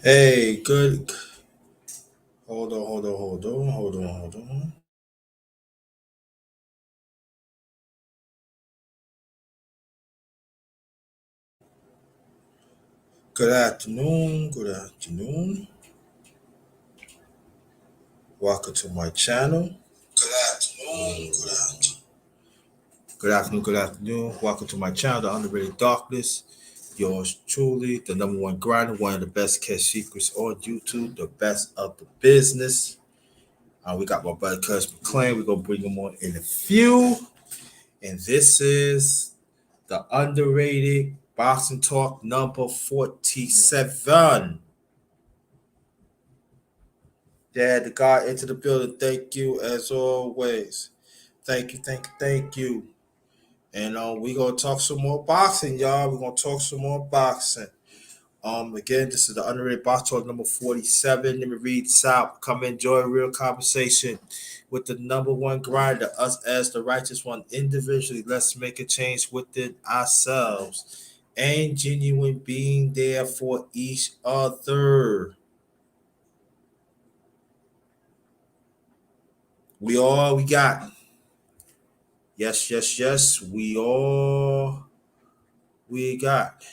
Hey, good. Hold on. Good afternoon. Good afternoon. Welcome to my channel. Good afternoon. Good afternoon. Welcome to my channel, The Underrated Darkness. Yours truly, the number one grinder, one of the best kept secrets on YouTube, the best of the business. We got my buddy Cuz McClain. We're gonna bring him on in a few. And this is the Underrated Boxing Talk number 47. Yeah, the guy into the building. Thank you as always. Thank you. And we gonna talk some more boxing, y'all. We're gonna talk some more boxing. Again, this is the Underrated Box Talk number 47. Let me read this out. Come enjoy a real conversation with the number one grinder, us as the righteous one individually. Let's make a change within ourselves and genuine being there for each other. We all we got. Yes. We all we got.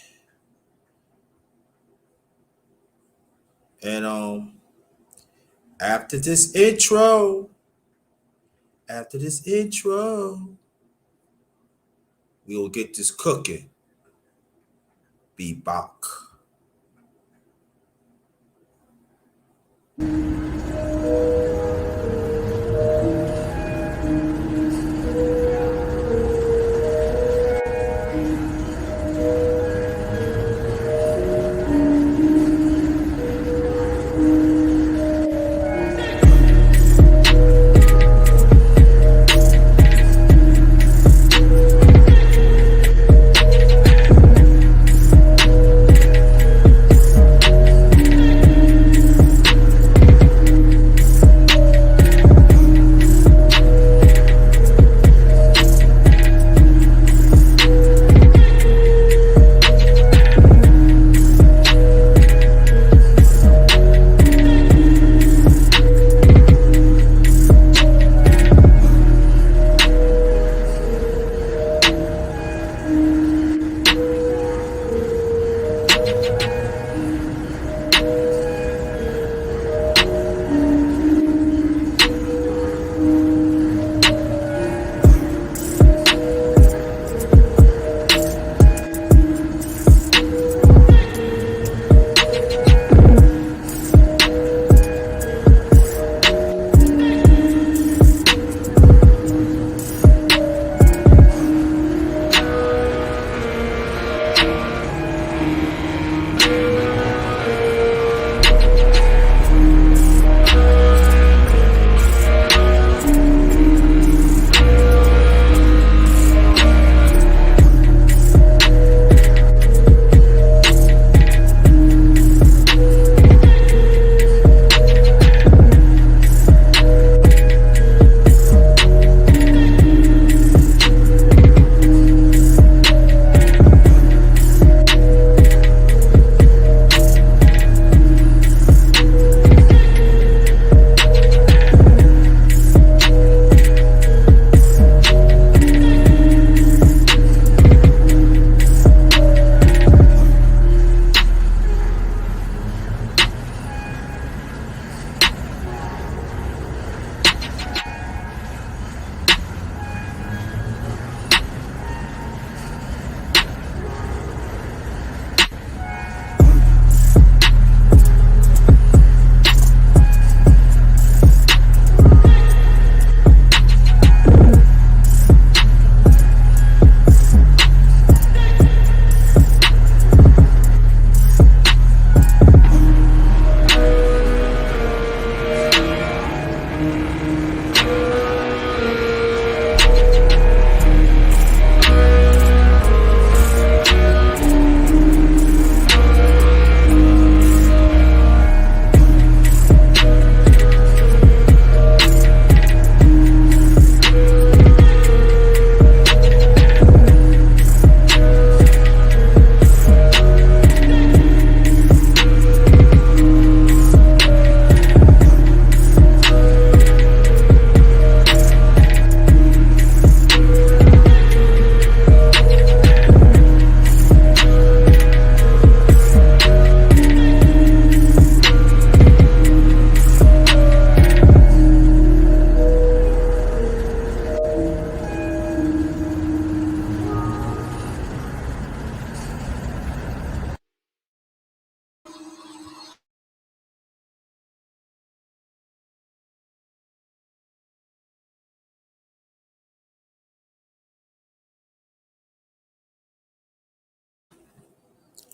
And after this intro, after this intro, we will get this cooking. Be back.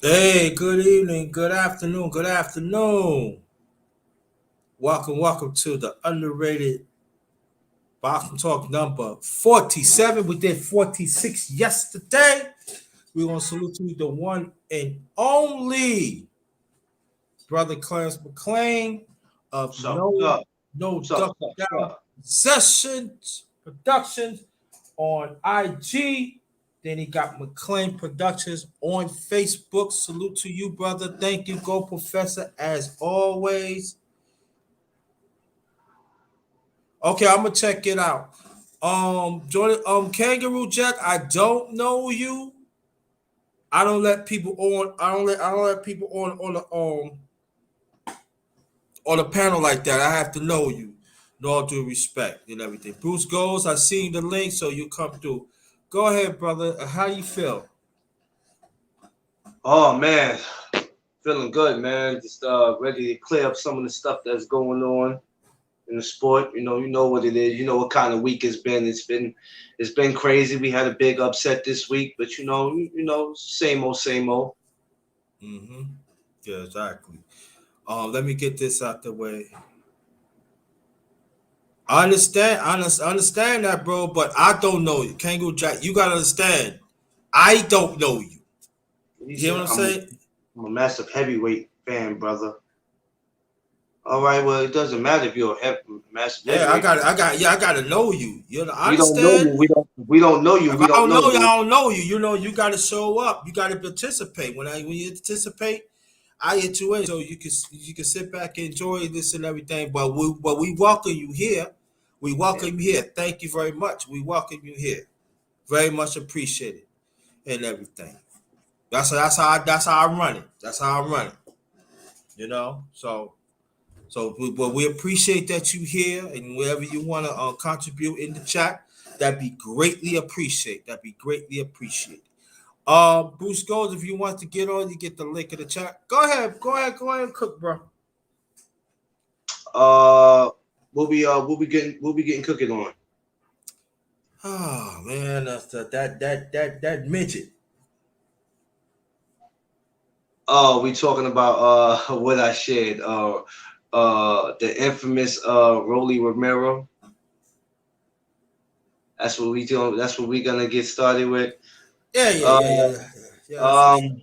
Hey, good evening, good afternoon, good afternoon. Welcome to the Underrated Boxing Talk number 47. We did 46 yesterday. We're going to salute you, the one and only Brother Clarence McLean of What's up? What's No up? No What's up? Duck What's up? Down What's up? Sessions Productions on IG. Then he got McLean Productions on Facebook. Salute to you, brother. Thank you, Go Professor, as always. Okay, I'm gonna check it out. Jordan, Kangaroo Jack, I don't know you. I don't let people on. I don't let people on a panel like that. I have to know you. In all due respect and everything. Bruce goes. I seen the link, so you come through. Go ahead, brother. How you feel? Oh man, feeling good, man. Just ready to clear up some of the stuff that's going on in the sport. You know what it is. You know what kind of week it's been. It's been crazy. We had a big upset this week, but same old, same old. Mm-hmm. Yeah, exactly. Let me get this out the way. I understand. Understand that, bro. But I don't know you, Kangaroo Jack. You gotta understand. I don't know you. He You hear what said, I'm "I'm saying? I'm a massive heavyweight fan, brother." All right, well, it doesn't matter if you're massive Yeah, I heavyweight got. fan. I gotta know you. You know, I We don't know you. understand. We don't know you. If We I don't don't know know you, you. I don't know you. You know, you got to show up. You got to participate. When you participate, I get you in, so you can sit back and enjoy this and everything. But we welcome you here. We Yeah. welcome you here. Thank you very much. We welcome you here. Very much appreciated and everything. That's how I run it. That's how I run it. You know. But we appreciate that you here and wherever you want to contribute in the chat. That'd be greatly appreciated. That'd be greatly appreciated. Bruce Gold, if you want to get on, you get the link in the chat. Go ahead, and cook, bro. Uh, we'll be getting cooking on. Oh man, that midget. Oh, we talking about what I shared. The infamous Rolly Romero. That's what we doing. That's what we gonna get started with. Uh, Yeah. That's what's up. um,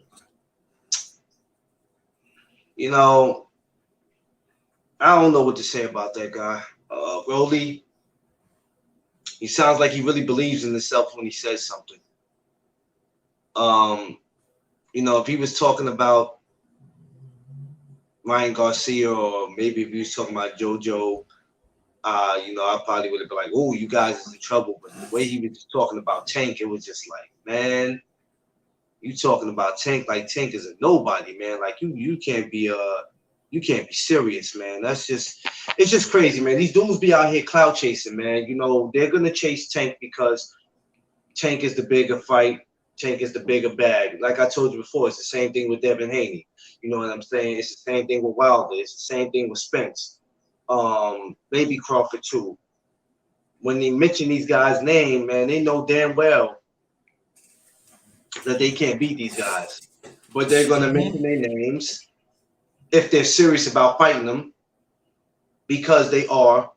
you know, I don't know what to say about that guy. Rolly, he sounds like he really believes in himself when he says something. Um, if he was talking about Ryan Garcia, or maybe if he was talking about JoJo, I probably would have been like, "Oh, you guys is in trouble." But the way he was talking about Tank, it was just like, man, you talking about Tank like Tank is a nobody, man. Like you can't be serious, man. It's just crazy, man. These dudes be out here cloud chasing, man. They're gonna chase Tank because Tank is the bigger fight. Tank is the bigger bag. Like I told you before, it's the same thing with Devin Haney. You know what I'm saying? It's the same thing with Wilder. It's the same thing with Spence. Maybe Crawford too. When they mention these guys' name, man, they know damn well that they can't beat these guys. But they're gonna mention Mm-hmm. their names if they're serious about fighting them because they are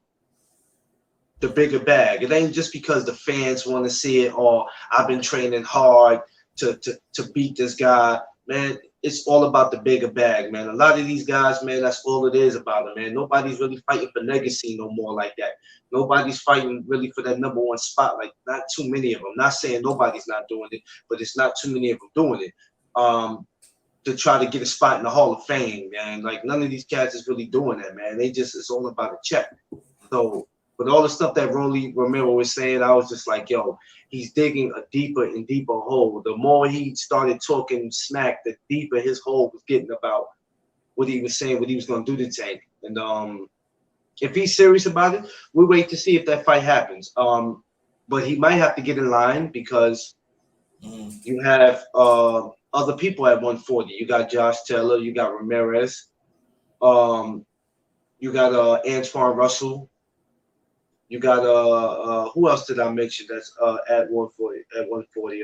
the bigger bag. It ain't just because the fans want to see it or I've been training hard to beat this guy. Man, it's all about the bigger bag, man. A lot of these guys, man, that's all it is about it, man. Nobody's really fighting for legacy no more like that. Nobody's fighting really for that number one spot. Like, not too many of them. Not saying nobody's not doing it, but it's not too many of them doing it. To try to get a spot in the Hall of Fame, man. Like, none of these cats is really doing that, man. It's all about a check. So, with all the stuff that Rolly Romero was saying, I was just like, yo, he's digging a deeper and deeper hole. The more he started talking smack, the deeper his hole was getting about what he was saying, what he was going to do to Tank. And if he's serious about it, we wait to see if that fight happens. But he might have to get in line because Mm-hmm. you have other people at 140. You got Josh Taylor, you got Ramirez, um, you got Antoine Russell. You got who else did I mention that's at 140 at 140?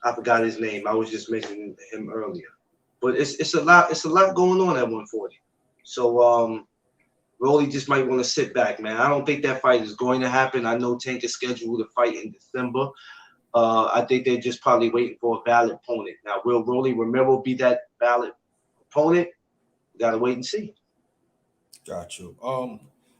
I forgot his name. I was just mentioning him earlier. But it's a lot going on at 140. So Rolly just might want to sit back, man. I don't think that fight is going to happen. I know Tank is scheduled to fight in December. I think they're just probably waiting for a valid opponent. Now, will Rolly Romero be that valid opponent? Gotta wait and see. Got you.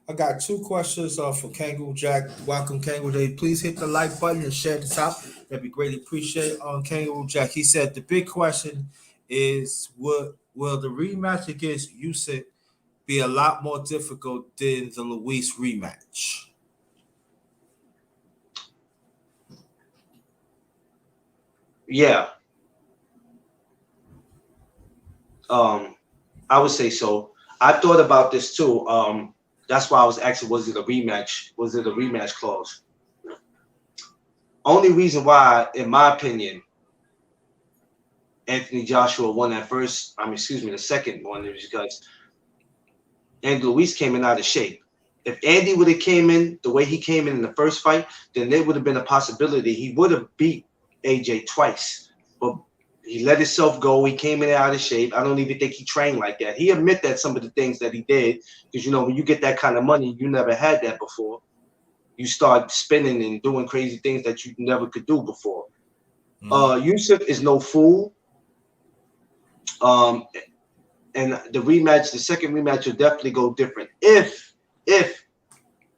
I got two questions for Kangaroo Jack. Welcome, Kangaroo Day. Please hit the like button and share the top. That'd be greatly appreciated. On Kangaroo Jack, he said the big question is, will the rematch against Usyk be a lot more difficult than the Luis rematch? Yeah. I would say so. I thought about this too. That's why I was asking, was it a rematch? Was it a rematch clause? Only reason why, in my opinion, Anthony Joshua won that first, the second one, is because Andy Luis came in out of shape. If Andy would have came in the way he came in the first fight, then there would have been a possibility he would have beat AJ twice. But he let himself go. He came in out of shape. I don't even think he trained like that. He admit that some of the things that he did, because when you get that kind of money, you never had that before. You start spending and doing crazy things that you never could do before. Yusuf is no fool. And the second rematch will definitely go different if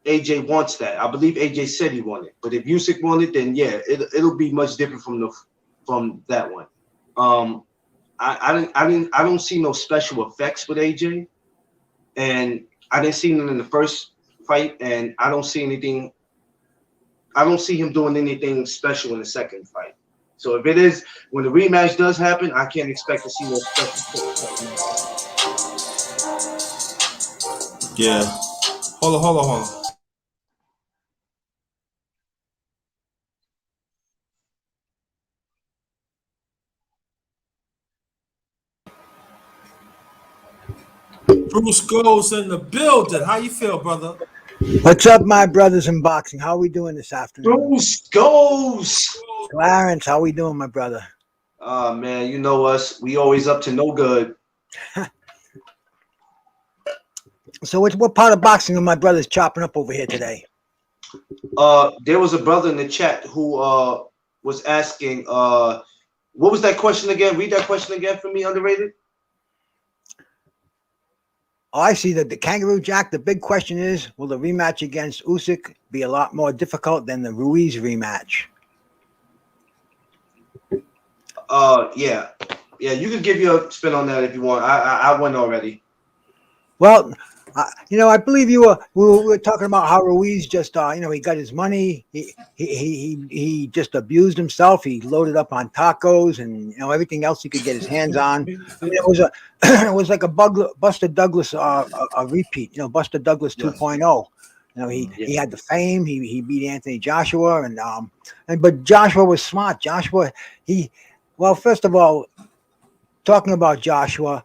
AJ wants that. I believe AJ said he wanted, but if Usyk wanted, then yeah, it'll be much different from that one. I don't see no special effects with AJ, and I didn't see him in the first fight, and I don't see anything. I don't see him doing anything special in the second fight. So if it is, when the rematch does happen, I can't expect to see no special. Yeah. Hold on. Bruce goes in the building. How you feel, brother? What's up, my brothers in boxing? How are we doing this afternoon? Bruce goes. Clarence, how we doing, my brother? Man, you know us. We always up to no good. So what part of boxing are my brothers chopping up over here today? There was a brother in the chat who was asking, what was that question again? Read that question again for me, Underrated. Oh, I see that the Kangaroo Jack. The big question is, will the rematch against Usyk be a lot more difficult than the Ruiz rematch? Yeah. You could give your spin on that if you want. I won already. Well, I believe we were talking about how Ruiz just, he got his money. He just abused himself. He loaded up on tacos and everything else he could get his hands on. I mean, it was it was like a Buster Douglas a repeat. Buster Douglas 2.0. He had the fame. He beat Anthony Joshua but Joshua was smart. First of all, talking about Joshua.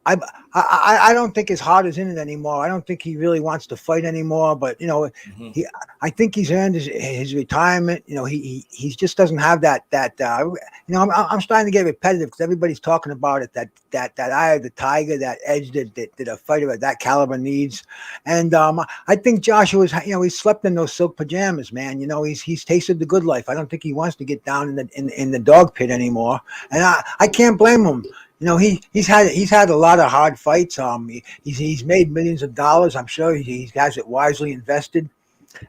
I don't think his heart is in it anymore. I don't think he really wants to fight anymore. But I think he's earned his retirement. He just doesn't have that. I'm starting to get repetitive because everybody's talking about it. That eye of the tiger, that edge that a fighter of that caliber needs. And I think Joshua's he's slept in those silk pajamas, man. He's tasted the good life. I don't think he wants to get down in the dog pit anymore. And I can't blame him. He's had a lot of hard fights. He's made millions of dollars. I'm sure he has it wisely invested.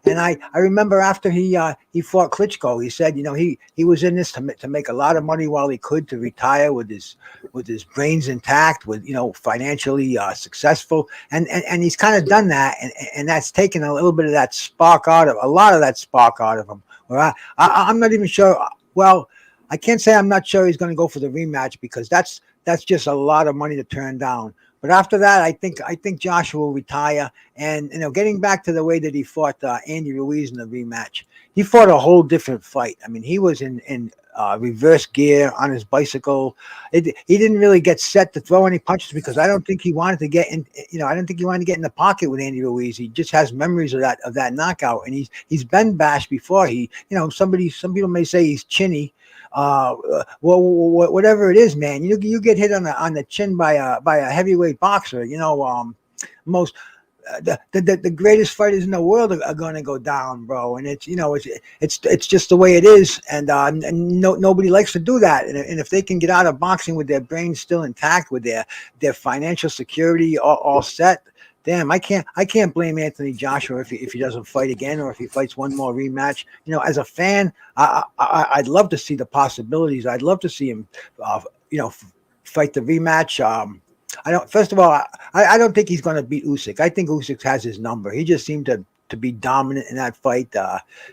And I remember after he fought Klitschko, he said, he was in this to make a lot of money while he could, to retire with his brains intact, with financially successful, and he's kind of done that, and that's taken a little bit of that spark out of him. Or I'm not even sure. Well, I can't say I'm not sure he's going to go for the rematch because that's just a lot of money to turn down. But after that, I think Joshua will retire. And getting back to the way that he fought Andy Ruiz in the rematch, he fought a whole different fight. I mean, he was in reverse gear on his bicycle. He didn't really get set to throw any punches because I don't think he wanted to get in. I don't think he wanted to get in the pocket with Andy Ruiz. He just has memories of that knockout, and he's been bashed before. Some people may say he's chinny. whatever it is, man. You get hit on the chin by a heavyweight boxer. Most the greatest fighters in the world are going to go down, bro. And it's just the way it is. And nobody likes to do that. And if they can get out of boxing with their brains still intact, with their financial security all set. Damn, I can't blame Anthony Joshua if he doesn't fight again, or if he fights one more rematch. As a fan, I'd love to see the possibilities. I'd love to see him, fight the rematch. I don't. First of all, I don't think he's going to beat Usyk. I think Usyk has his number. He just seemed to be dominant in that fight.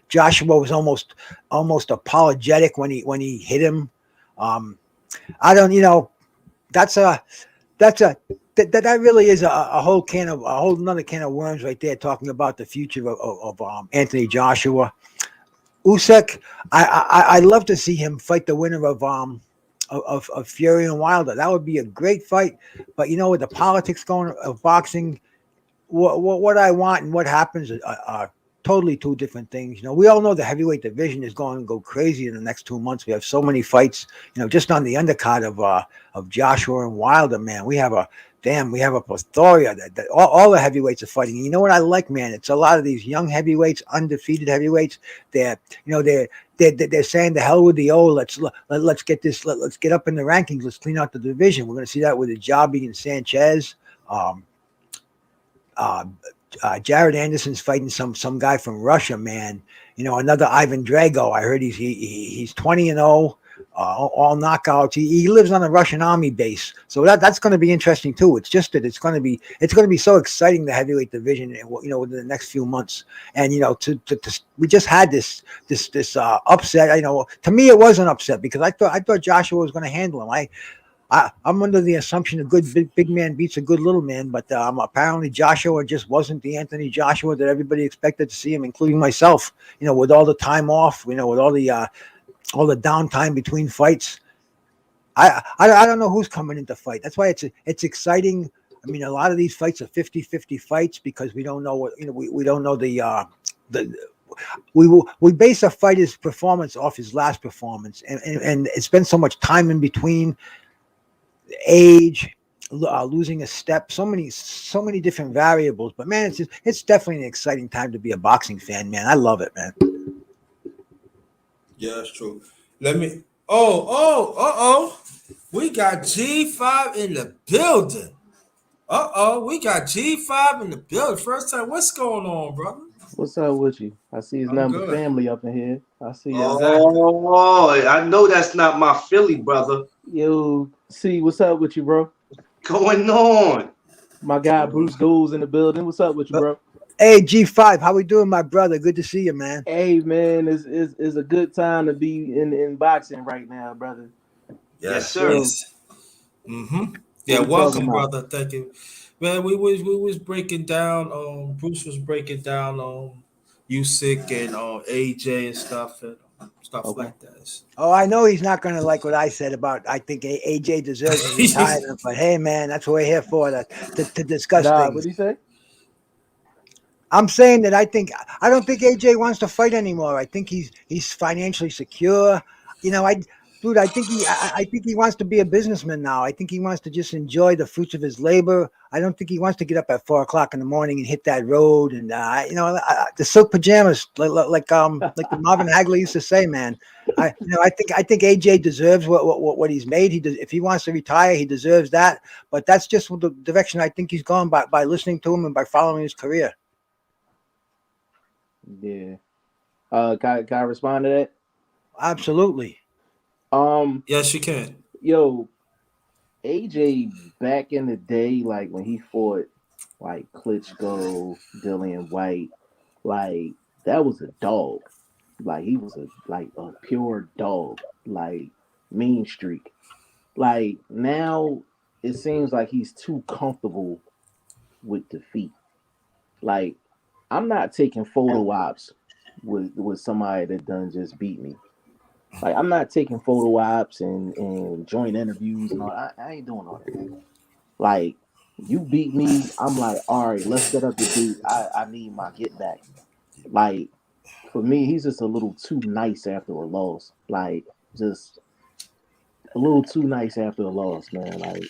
Joshua was almost apologetic when he hit him. I don't. That's a that's a that really is a whole another can of worms right there, talking about the future of Anthony Joshua. Usyk, I'd love to see him fight the winner of Fury and Wilder. That would be a great fight. But with the politics going of boxing, what I want and what happens are totally two different things. We all know the heavyweight division is going to go crazy in the next 2 months. We have so many fights. Just on the undercard of Joshua and Wilder, man, we have a plethora that all the heavyweights are fighting. And you know what I like, man? It's a lot of these young heavyweights, undefeated heavyweights. They're saying the hell with the old. Let's get this. Let's get up in the rankings. Let's clean out the division. We're going to see that with Ajabi and Sanchez. Jared Anderson's fighting some guy from Russia, man. Another Ivan Drago. I heard he's 20-0, all knockouts. He lives on a Russian army base, so that's going to be interesting too. It's just that it's going to be so exciting, the heavyweight division, within the next few months. And we just had this upset. To me it was an upset because I thought Joshua was going to handle him. I'm under the assumption a good big man beats a good little man, but apparently Joshua just wasn't the Anthony Joshua that everybody expected to see him, including myself. With all the time off, with all the downtime between fights. I don't know who's coming into fight. That's why it's exciting. I mean, a lot of these fights are 50-50 fights because we don't know what we don't know the we base a fighter's performance off his last performance, and it's been so much time in between. Age, losing a step, so many different variables. But man, it's definitely an exciting time to be a boxing fan, man. I love it, man. Yeah, that's true. Let me. Oh. We got G5 in the building. We got G5 in the building. First time. What's going on, brother? What's up with you? I see it's I'm nothing but good. family up in here. I see y'all. Exactly. Oh, I know that's not my Philly brother. Yo, see, what's up with you, bro? Going on. My guy Bruce Gold's in the building. What's up with you, bro? Hey, G5, how we doing, my brother? Good to see you, man. Hey, man, it's a good time to be in boxing right now, brother. Yes, Yes. sir. Yes. Mm-hmm. What Yeah. we talking Welcome, about? brother. Thank you. Man, we was breaking down. Bruce was breaking down. Usyk and AJ and stuff Okay. like that. Oh, I know he's not going to like what I said about. I think AJ deserves his retirement, but hey, man, that's what we're here for, to discuss Nah, things. what'd he say? I'm saying that I don't think AJ wants to fight anymore. I think he's financially secure. I think he wants to be a businessman now. I think he wants to just enjoy the fruits of his labor. I don't think he wants to get up at 4 o'clock in the morning and hit that road and the silk pajamas, like the Marvin Hagler used to say, man. I think AJ deserves what he's made. If he wants to retire, he deserves that. But that's just the direction I think he's gone by listening to him and by following his career. Yeah. Can I respond to Absolutely. that? Yes, you can. Yo, AJ back in the day, like when he fought like Klitschko, Dillian White, like that was a dog. Like he was a pure dog, like mean streak. Like now it seems like he's too comfortable with defeat. Like I'm not taking photo ops with somebody that done just beat me. Like I'm not taking photo ops and joint interviews and all. I ain't doing all that. Like you beat me, I'm like, all right, let's set up the date. I need my get back. Like for me, he's just a little too nice after a loss. Like just a little too nice after the loss, man. Like,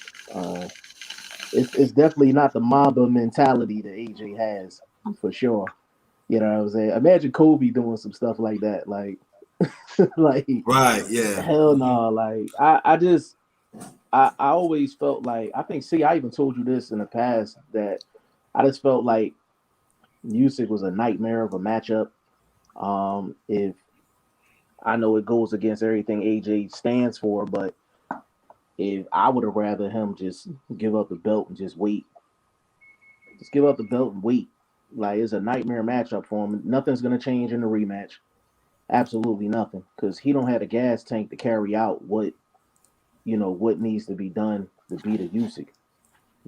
it's definitely not the Mamba mentality that AJ has for sure. You know what I'm saying? Imagine Kobe doing some stuff like that. Like, like Right, yeah. hell no. Like, I always felt like I think. See, I even told you this in the past that I just felt like Usyk was a nightmare of a matchup. If I know it goes against everything AJ stands for, but if I would have rather him just give up the belt and just wait, just give up the belt and wait. Like it's a nightmare matchup for him. Nothing's gonna change in the rematch. Absolutely nothing, because he don't have a gas tank to carry out what what needs to be done to beat a Usyk.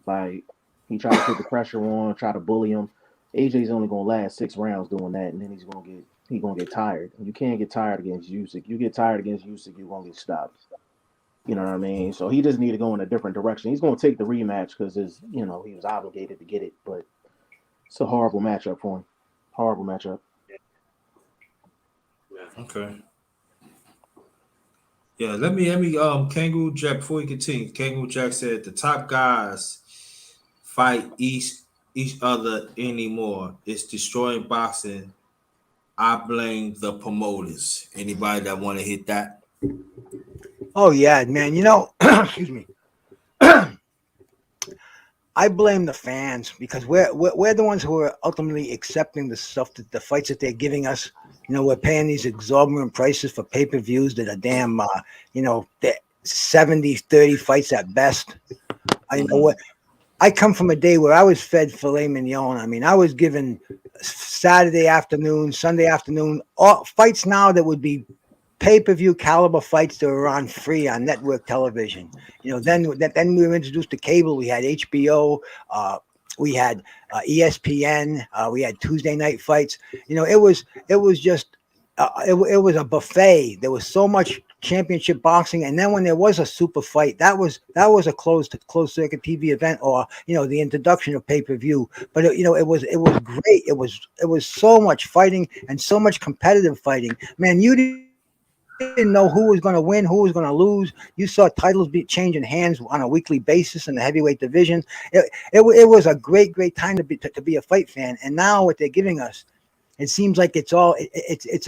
Like he tried to put the pressure on, try to bully him. AJ's only gonna last 6 rounds doing that, and then he's gonna get tired. You can't get tired against Usyk. You get tired against Usyk, you're gonna get stopped. You know what I mean? So he just need to go in a different direction. He's gonna take the rematch because he was obligated to get it, but it's a horrible matchup for him. Horrible matchup. Okay. Yeah, let me Kangaroo Jack before we continue. Kangaroo Jack said the top guys fight each other anymore. It's destroying boxing. I blame the promoters. Anybody that want to hit that? Oh yeah, man. Excuse me. I blame the fans because we're the ones who are ultimately accepting the stuff that the fights that they're giving us. We're paying these exorbitant prices for pay-per-views that are damn, they're 70-30 fights at best. I know what. I come from a day where I was fed filet mignon. I mean, I was given Saturday afternoon, Sunday afternoon, all fights now that would be pay-per-view caliber fights that were on free on network television. Then we were introduced to cable. We had HBO, we had ESPN, we had Tuesday night fights. It was just it was a buffet. There was so much championship boxing, and then when there was a super fight, that was a closed circuit TV event, or the introduction of pay-per-view. But it was great. It was so much fighting and so much competitive fighting. Man, you didn't know who was going to win, who was going to lose. You saw titles be changing hands on a weekly basis in the heavyweight division. It was a great time to be a fight fan. And now what they're giving us, it seems like it's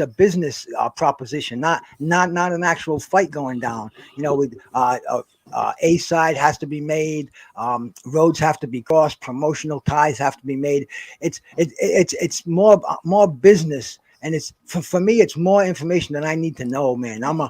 a business proposition, not an actual fight going down. With a side has to be made, roads have to be crossed, promotional ties have to be made. It's more business. And it's for me, it's more information than I need to know, man. I'm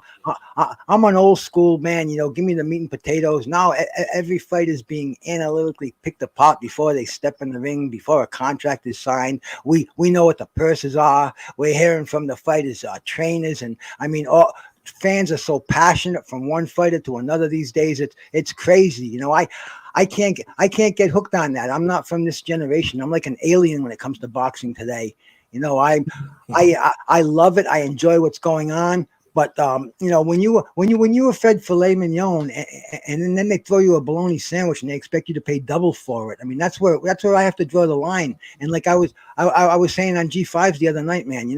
an old school man. Give me the meat and potatoes. Now every fight is being analytically picked apart before they step in the ring, before a contract is signed. We know what the purses are. We're hearing from the fighters, trainers, and I mean, all fans are so passionate from one fighter to another these days. It's crazy. I can't get hooked on that. I'm not from this generation. I'm like an alien when it comes to boxing today. I love it. I enjoy what's going on. But when you were fed filet mignon and then they throw you a bologna sandwich and they expect you to pay double for it. I mean, that's where I have to draw the line. And like I was saying on G5s the other night, man.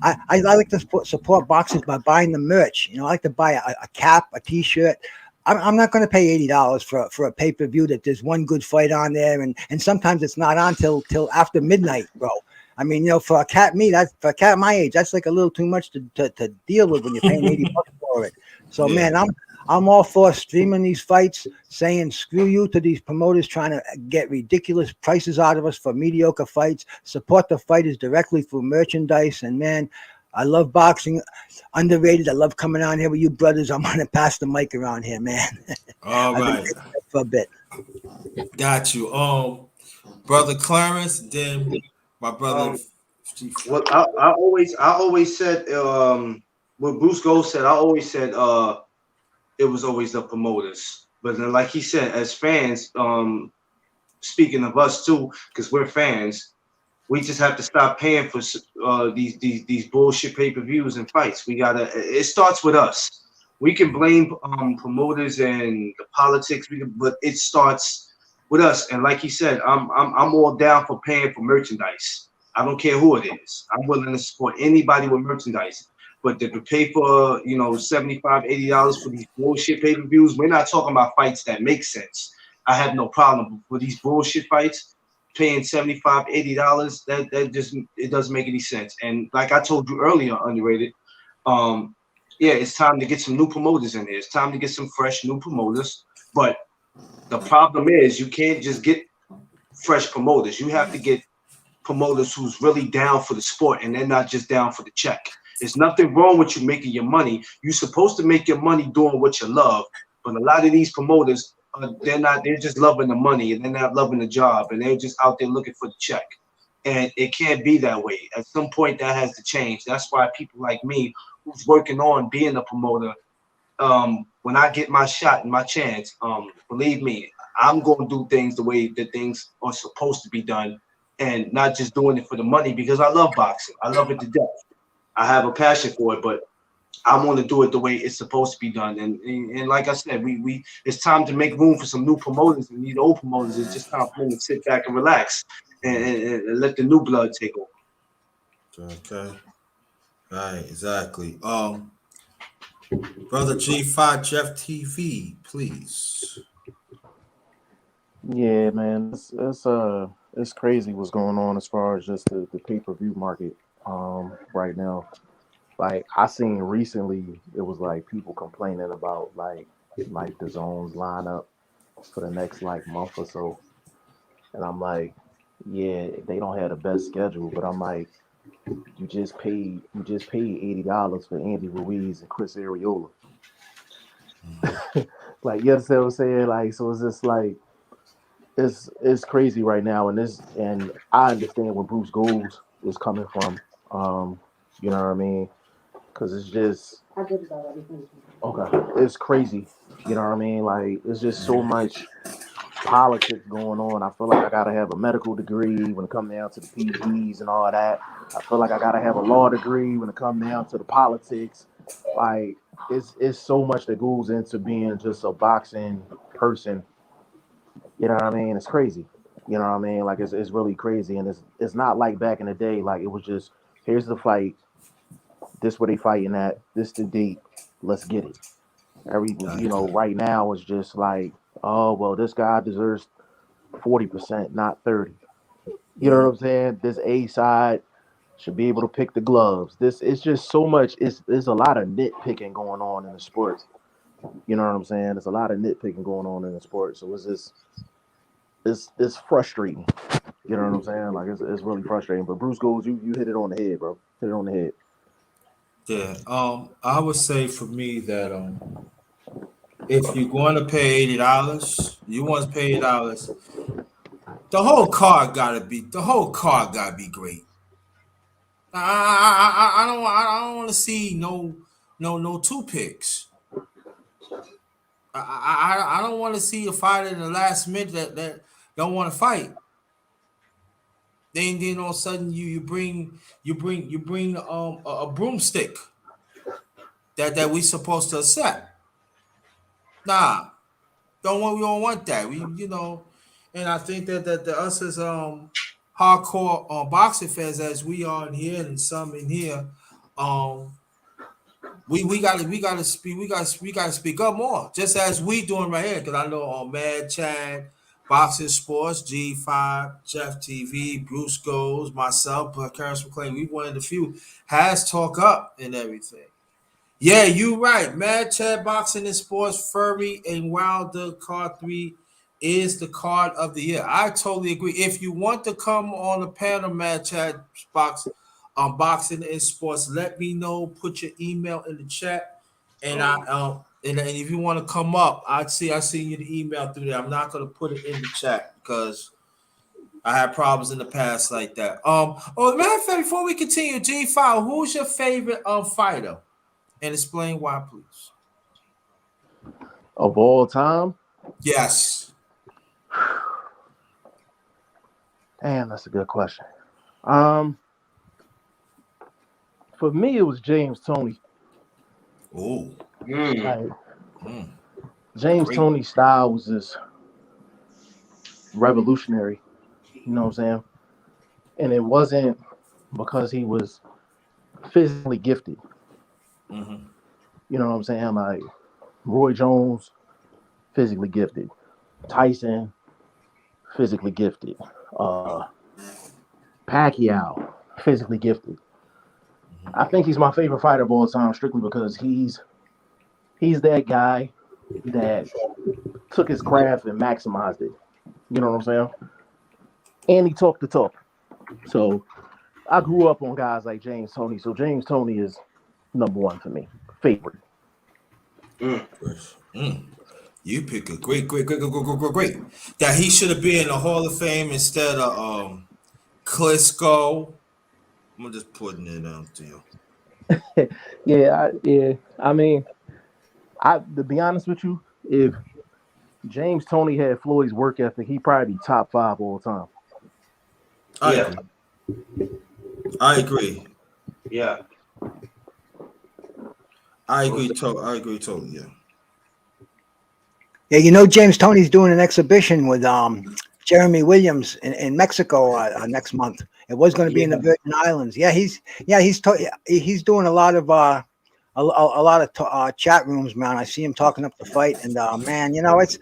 I like to support boxers by buying the merch. I like to buy a cap, a T-shirt. I'm not going to pay $80 for a pay-per-view that there's one good fight on there, and sometimes it's not on till after midnight, bro. I mean, for a cat my age, that's like a little too much to deal with when you're paying $80 for it. So, Yeah. man, I'm all for streaming these fights, saying screw you to these promoters trying to get ridiculous prices out of us for mediocre fights. Support the fighters directly through merchandise, and man, I love boxing. Underrated. I love coming on here with you brothers. I'm gonna pass the mic around here, man. All I've been right. for a bit. Got you. Brother Clarence, then my brother. Um, what I always said, what Bruce Gold said, I always said, it was always the promoters. But then, like he said, as fans, speaking of us too, because we're fans, we just have to stop paying for these bullshit pay-per-views and fights. It starts with us. We can blame promoters and the politics, but it starts with us. And like he said, I'm all down for paying for merchandise. I don't care who it is. I'm willing to support anybody with merchandise. But to pay for, $75, $80 for these bullshit pay-per-views, we're not talking about fights that make sense. I have no problem with these bullshit fights. Paying $75, $80, that just it doesn't make any sense. And like I told you earlier, Underrated, yeah, it's time to get some new promoters in there. It's time to get some fresh new promoters. But the problem is you can't just get fresh promoters. You have to get promoters who's really down for the sport and they're not just down for the check. There's nothing wrong with you making your money. You're supposed to make your money doing what you love. But a lot of these promoters, they're just loving the money and they're not loving the job and they're just out there looking for the check. And it can't be that way. At some point that has to change. That's why people like me who's working on being a promoter, when I get my shot and my chance, believe me, I'm going to do things the way that things are supposed to be done and not just doing it for the money because I love boxing. I love it to death. I have a passion for it, but I want to do it the way it's supposed to be done. And like I said, we it's time to make room for some new promoters and these old promoters. It's just time for them to sit back and relax and let the new blood take over. Okay. Right, exactly. Brother G5 Jeff TV, please. Yeah, man, it's crazy what's going on as far as just the pay-per-view market right now. Like I seen recently, it was like people complaining about like the zones lineup for the next like month or so, and I'm like, yeah, they don't have the best schedule, but I'm like, you just paid $80 for Andy Ruiz and Chris Arreola. Like you understand what I'm saying? Like so it's just like it's crazy right now, and I understand where Bruce Gold is coming from. You know what I mean? Because it's just okay. It's crazy. You know what I mean? Like it's just so much politics going on. I feel like I gotta have a medical degree when it comes down to the PGs and all that. I feel like I gotta have a law degree when it comes down to the politics. Like it's so much that goes into being just a boxing person. You know what I mean? It's crazy. You know what I mean? Like it's really crazy, and it's not like back in the day. Like it was just here's the fight. This where they fighting at. This the date. Let's get it. Right now it's just like, oh well, this guy deserves 40%, not 30. You know what I'm saying? This A side should be able to pick the gloves. This it's just so much. There's a lot of nitpicking going on in the sport. You know what I'm saying? There's a lot of nitpicking going on in the sport. So it's just it's frustrating. You know what I'm saying? Like it's really frustrating. But Bruce Gold, you hit it on the head, bro. Hit it on the head. Yeah. I would say for me that if you're going to pay $80, you want to pay $80. The whole card gotta be great. I don't want to see no two picks. I don't want to see a fighter in the last minute that don't want to fight. Then all of a sudden you bring a broomstick that we supposed to accept. Nah, we don't want that. And I think that the us as hardcore boxing fans as we are in here and some in here, um we gotta speak up more, just as we doing right here. Because I know on Mad Chad, Boxing Sports, G5, Jeff TV, Bruce Goes, myself, Curtis McClain, we one of the few has talk up and everything. Yeah, you right. Mad Chad Boxing and Sports, Furry and Wilder Card 3 is the card of the year. I totally agree. If you want to come on the panel, Mad Chad Boxing and Sports, let me know. Put your email in the chat. And and if you want to come up, I see you the email through there. I'm not gonna put it in the chat because I had problems in the past like that. Matter of fact, before we continue, G5, who's your favorite fighter? And explain why, please. Of all time? Yes. Damn, that's a good question. For me, it was James Toney. Oh. Like, James Toney's style was just revolutionary. You know what I'm saying? And it wasn't because he was physically gifted. Mm-hmm. You know what I'm saying? Like Roy Jones, physically gifted. Tyson, physically gifted. Pacquiao, physically gifted. I think he's my favorite fighter of all time, strictly because he's that guy that took his craft and maximized it. You know what I'm saying? And he talked the talk. So I grew up on guys like James Toney. So James Toney is number one for me. Favorite. Mm. Mm. You pick a great. That he should have been in the Hall of Fame instead of Klitschko. I'm just putting it out there. Yeah. I mean, I to be honest with you, if James Toney had Floyd's work ethic, he'd probably be top five all time. I Yeah, agree. I agree. yeah. I Most agree. definitely. I agree totally. Yeah. Yeah, you know James Tony's doing an exhibition with Jeremy Williams in Mexico next month. It was going to be in the Yeah. Virgin Islands. He's doing a lot of a lot of chat rooms, man. I see him talking up the fight, and man, you know it's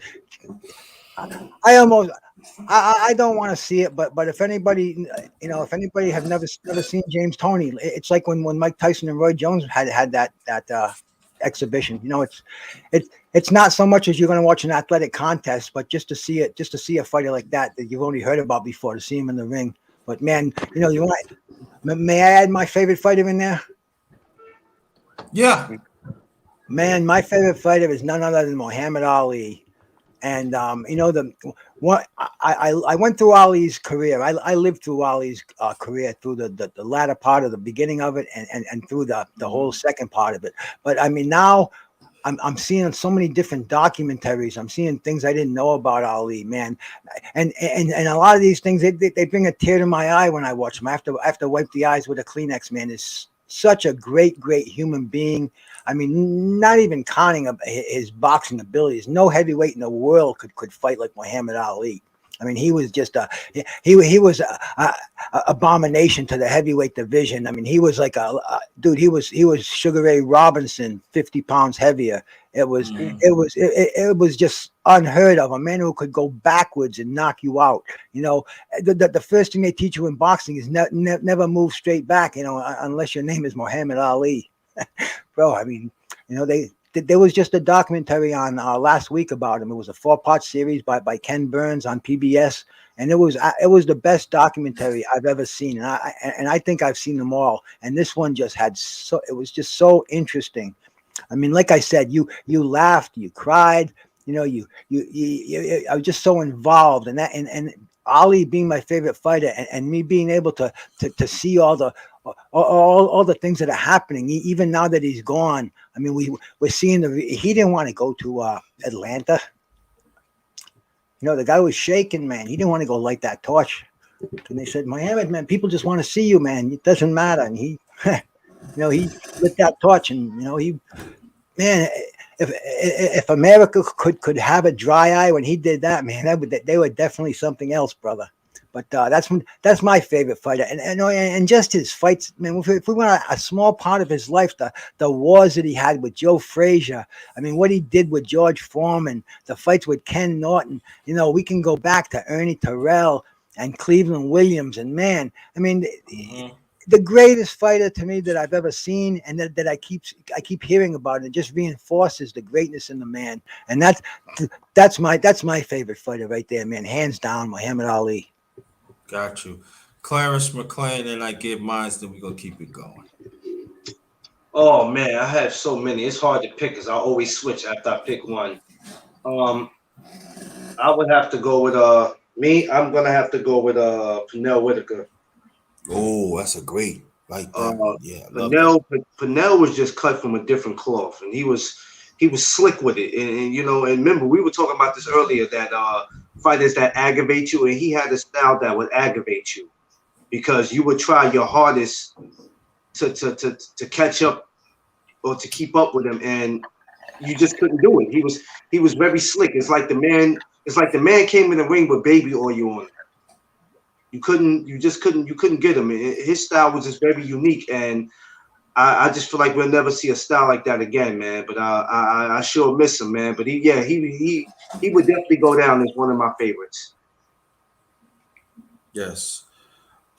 I almost I don't want to see it, but if anybody, you know, if anybody have never seen James Toney, it's like when Mike Tyson and Roy Jones had that exhibition. You know, it's not so much as you're going to watch an athletic contest, but just to see it, just to see a fighter like that you've only heard about before, to see him in the ring. But man, you know, you want may I add my favorite fighter in there? Yeah. Man, my favorite fighter is none other than Muhammad Ali. And you know the what I went through Ali's career. I lived through Ali's career through the latter part of the beginning of it and through the whole second part of it. But I mean now I'm seeing so many different documentaries. I'm seeing things I didn't know about Ali, man, and a lot of these things they bring a tear to my eye when I watch them. I have to wipe the eyes with a Kleenex. Man, is such a great human being. I mean, not even counting his boxing abilities. No heavyweight in the world could fight like Muhammad Ali. I mean, he was just he was a abomination to the heavyweight division. I mean, he was like a dude. He was Sugar Ray Robinson, 50 pounds heavier. It was Mm-hmm. it was just unheard of. A man who could go backwards and knock you out. You know, the first thing they teach you in boxing is never move straight back. You know, unless your name is Muhammad Ali. Bro, I mean, you know, there was just a documentary on last week about him. It was a 4-part series by Ken Burns on PBS, and it was the best documentary I've ever seen, and I think I've seen them all. And this one just had it was just so interesting. I mean, like I said, you laughed, you cried, you know, I was just so involved, and that and Ali being my favorite fighter, and me being able to see all the things that are happening, even now that he's gone. I mean, we're seeing he didn't want to go to Atlanta. You know, the guy was shaking, man. He didn't want to go light that torch. And they said, Muhammad, man, people just want to see you, man. It doesn't matter. And he, you know, he lit that torch, and you know, man, if America could have a dry eye when he did that, man, they were definitely something else, brother. But that's my favorite fighter, and just his fights, man. If we want a small part of his life, the wars that he had with Joe Frazier, I mean, what he did with George Foreman, the fights with Ken Norton, you know, we can go back to Ernie Terrell and Cleveland Williams, and man, I mean, Mm-hmm. the greatest fighter to me that I've ever seen, and that I keep hearing about, and it just reinforces the greatness in the man, and that's my favorite fighter right there, man, hands down, Muhammad Ali. Got you. Clarence McLean, and I give mine, then we're going to keep it going. Oh man, I have so many. It's hard to pick because I always switch after I pick one. Um, I would have to go with me. I'm gonna have to go with Pernell Whitaker. Oh, that's a great. Like that Uh, one. Yeah, I love that. Pernell was just cut from a different cloth, and he was slick with it. And you know, and remember we were talking about this earlier that fighters that aggravate you, and he had a style that would aggravate you because you would try your hardest to catch up or to keep up with him, and you just couldn't do it. He was very slick. It's like the man came in the ring with baby oil on. You just couldn't get him. His style was just very unique, and I just feel like we'll never see a style like that again, man. But I sure miss him, man. But he would definitely go down as one of my favorites. Yes.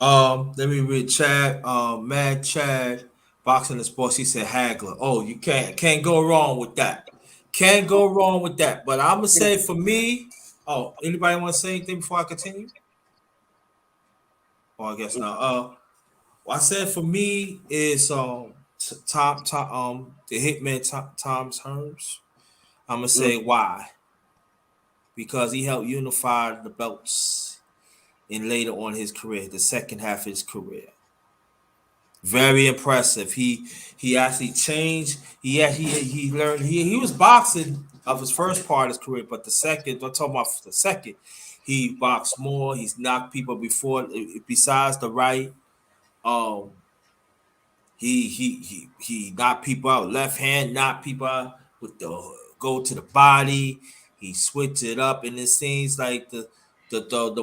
Let me read Chad. Mad Chad, boxing and sports. He said Hagler. Oh, you can't go wrong with that. Can't go wrong with that. But I'm gonna say for me. Oh, anybody want to say anything before I continue? Oh, I guess not. What I said for me is Tom the Hitman Tom Hearns. I'm gonna Mm. say why because he helped unify the belts in later on his career, the second half of his career. Very impressive. He actually changed. He learned. He was boxing of his first part of his career, but the second, don't talk about the second. He boxed more. He's knocked people before. Besides the right, um, he knocked people out. Left hand knocked people out with the go to the body. He switched it up, and it seems like the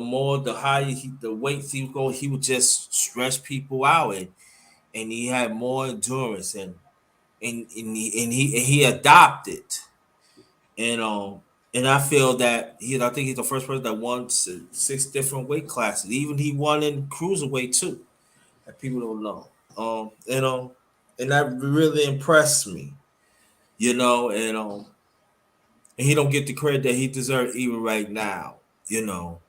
more the higher the weights he would go, he would just stretch people out and he had more endurance and he adopted and and I feel that I think he's the first person that won six different weight classes. Even he won in cruiserweight too. That people don't know. And that really impressed me. And he don't get the credit that he deserves even right now. You know,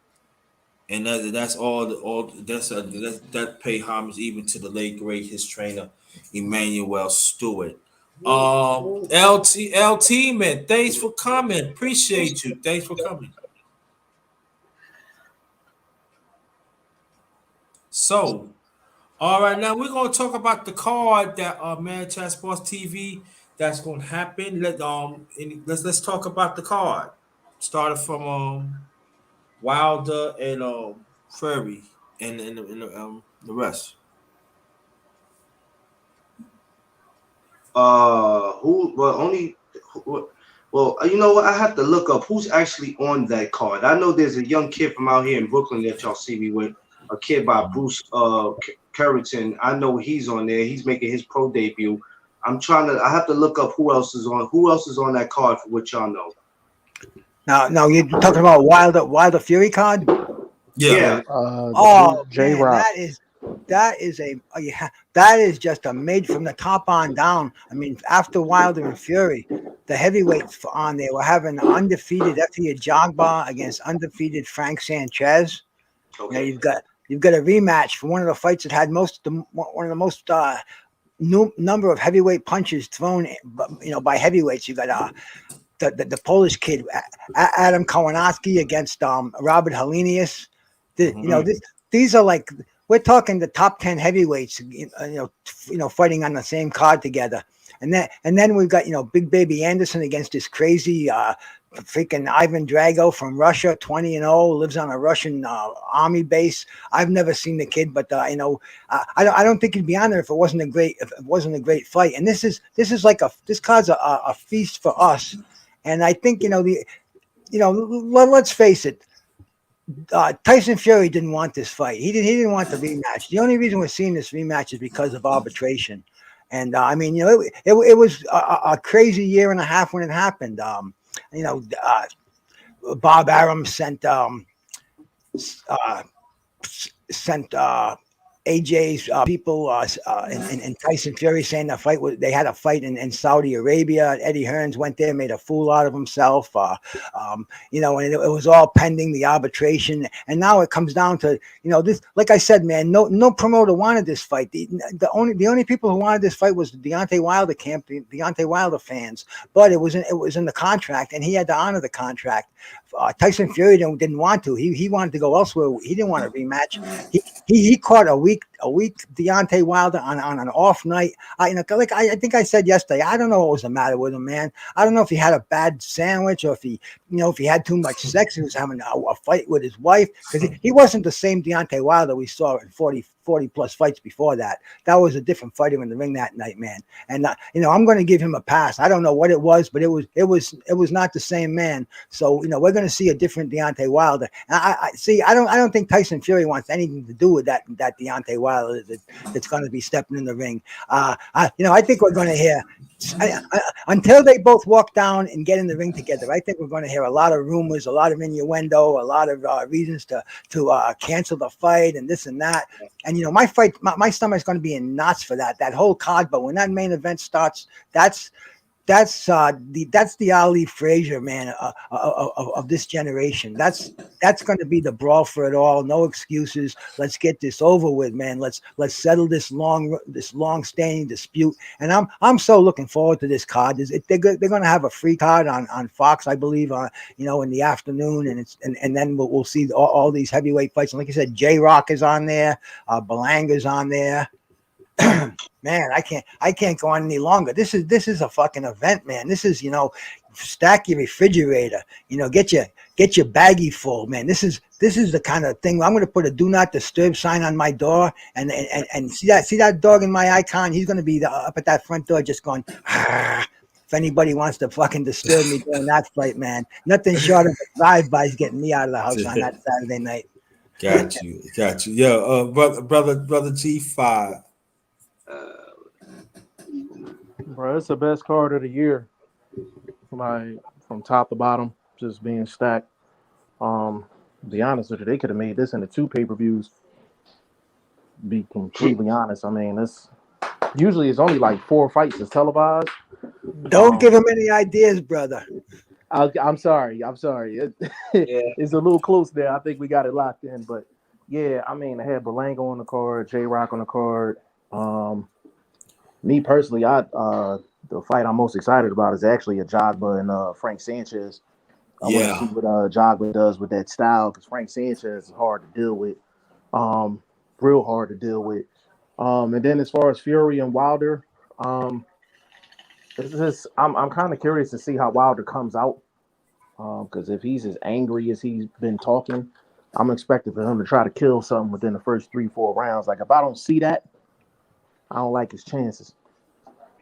and that's all that pay homage even to the late great his trainer Emmanuel Stewart. LT man, thanks for coming. Appreciate you. Thanks for coming. So, all right, now we're gonna talk about the card that Manchester Sports TV that's gonna happen. Let's talk about the card. Started from Wilder and Fury and the rest. Who? Well, only. Well, you know what? I have to look up who's actually on that card. I know there's a young kid from out here in Brooklyn that y'all see me with, a kid by Bruce Currington. I know he's on there. He's making his pro debut. I'm trying to. I have to look up who else is on. Who else is on that card for what y'all know? Now you're talking about Wilder Fury card. Yeah. Yeah. Oh J man, Rock. that is just a made from the top on down. I mean, after Wilder and Fury, the heavyweights on there were having undefeated Effie Jogba against undefeated Frank Sanchez. You know, Okay. you've got a rematch for one of the fights that had one of the most number of heavyweight punches thrown, by heavyweights. You got the Polish kid Adam Kowanowski against Robert Helenius. Mhm. These are like we're talking the top 10 heavyweights, fighting on the same card together. And then we've got Big Baby Anderson against this crazy freaking Ivan Drago from Russia, 20-0, lives on a Russian army base. I've never seen the kid, but I don't think he'd be on there if it wasn't a great fight. And this card's a feast for us. And I think let's face it. Tyson Fury didn't want this fight. He didn't want the rematch. The only reason we're seeing this rematch is because of arbitration. And I mean, it was a crazy year and a half when it happened. Bob Arum sent AJ's people and Tyson Fury saying they had a fight in Saudi Arabia. Eddie Hearns went there, made a fool out of himself. And it was all pending the arbitration. And now it comes down to this. Like I said, man, no promoter wanted this fight. The only people who wanted this fight was the Deontay Wilder camp, the Deontay Wilder fans. But it was in the contract, and he had to honor the contract. Tyson Fury didn't want to. He wanted to go elsewhere. He didn't want a rematch. He caught a weak Deontay Wilder on an off night. I think I said yesterday. I don't know what was the matter with him, man. I don't know if he had a bad sandwich or if he had too much sex. He was having a fight with his wife because he wasn't the same Deontay Wilder we saw in 40 plus fights before that. That was a different fighter in the ring that night, man. And I'm going to give him a pass. I don't know what it was, but it was not the same man. So we're going to see a different Deontay Wilder. And I don't think Tyson Fury wants anything to do with that Deontay Wilder Wilder that's going to be stepping in the ring. I think we're going to hear until they both walk down and get in the ring together. I think we're going to hear a lot of rumors, a lot of innuendo, a lot of reasons to cancel the fight and this and that. And my stomach's going to be in knots for that whole card. But when that main event starts, that's the Ali Frazier, man, of this generation. That's going to be the brawl for it all. No excuses. Let's get this over with, man. Let's settle this long standing dispute. And I'm so looking forward to this card. They're going to have a free card on Fox, I believe, in the afternoon, and then we'll see all these heavyweight fights. And like you said, J-Rock is on there, Belanga's on there. Man, I can't go on any longer. This is a fucking event, man. This is, stack your refrigerator, get your baggie full, man. This is the kind of thing. I'm going to put a do not disturb sign on my door and see that dog in my icon. He's going to be up at that front door just going, ah. If anybody wants to fucking disturb me during that fight, man, nothing short of a drive-bys getting me out of the house on that Saturday night. Got you. Yeah, brother G5. Bro, it's the best card of the year. Like from top to bottom, just being stacked. To be honest with you, they could have made this into 2 pay-per-views. Be completely honest. I mean, it's only like 4 fights is televised. Don't give him any ideas, brother. I'm sorry. It's a little close there. I think we got it locked in, but yeah, I mean, I had Berlanga on the card, J-Rock on the card. Me personally, the fight I'm most excited about is actually a Jogba and Frank Sanchez. I want to see what Jogba does with that style, because Frank Sanchez is hard to deal with, real hard to deal with. And then as far as Fury and Wilder, it's just I'm kind of curious to see how Wilder comes out, because if he's as angry as he's been talking, I'm expecting for him to try to kill something within the first 3-4 rounds. Like if I don't see that, I don't like his chances.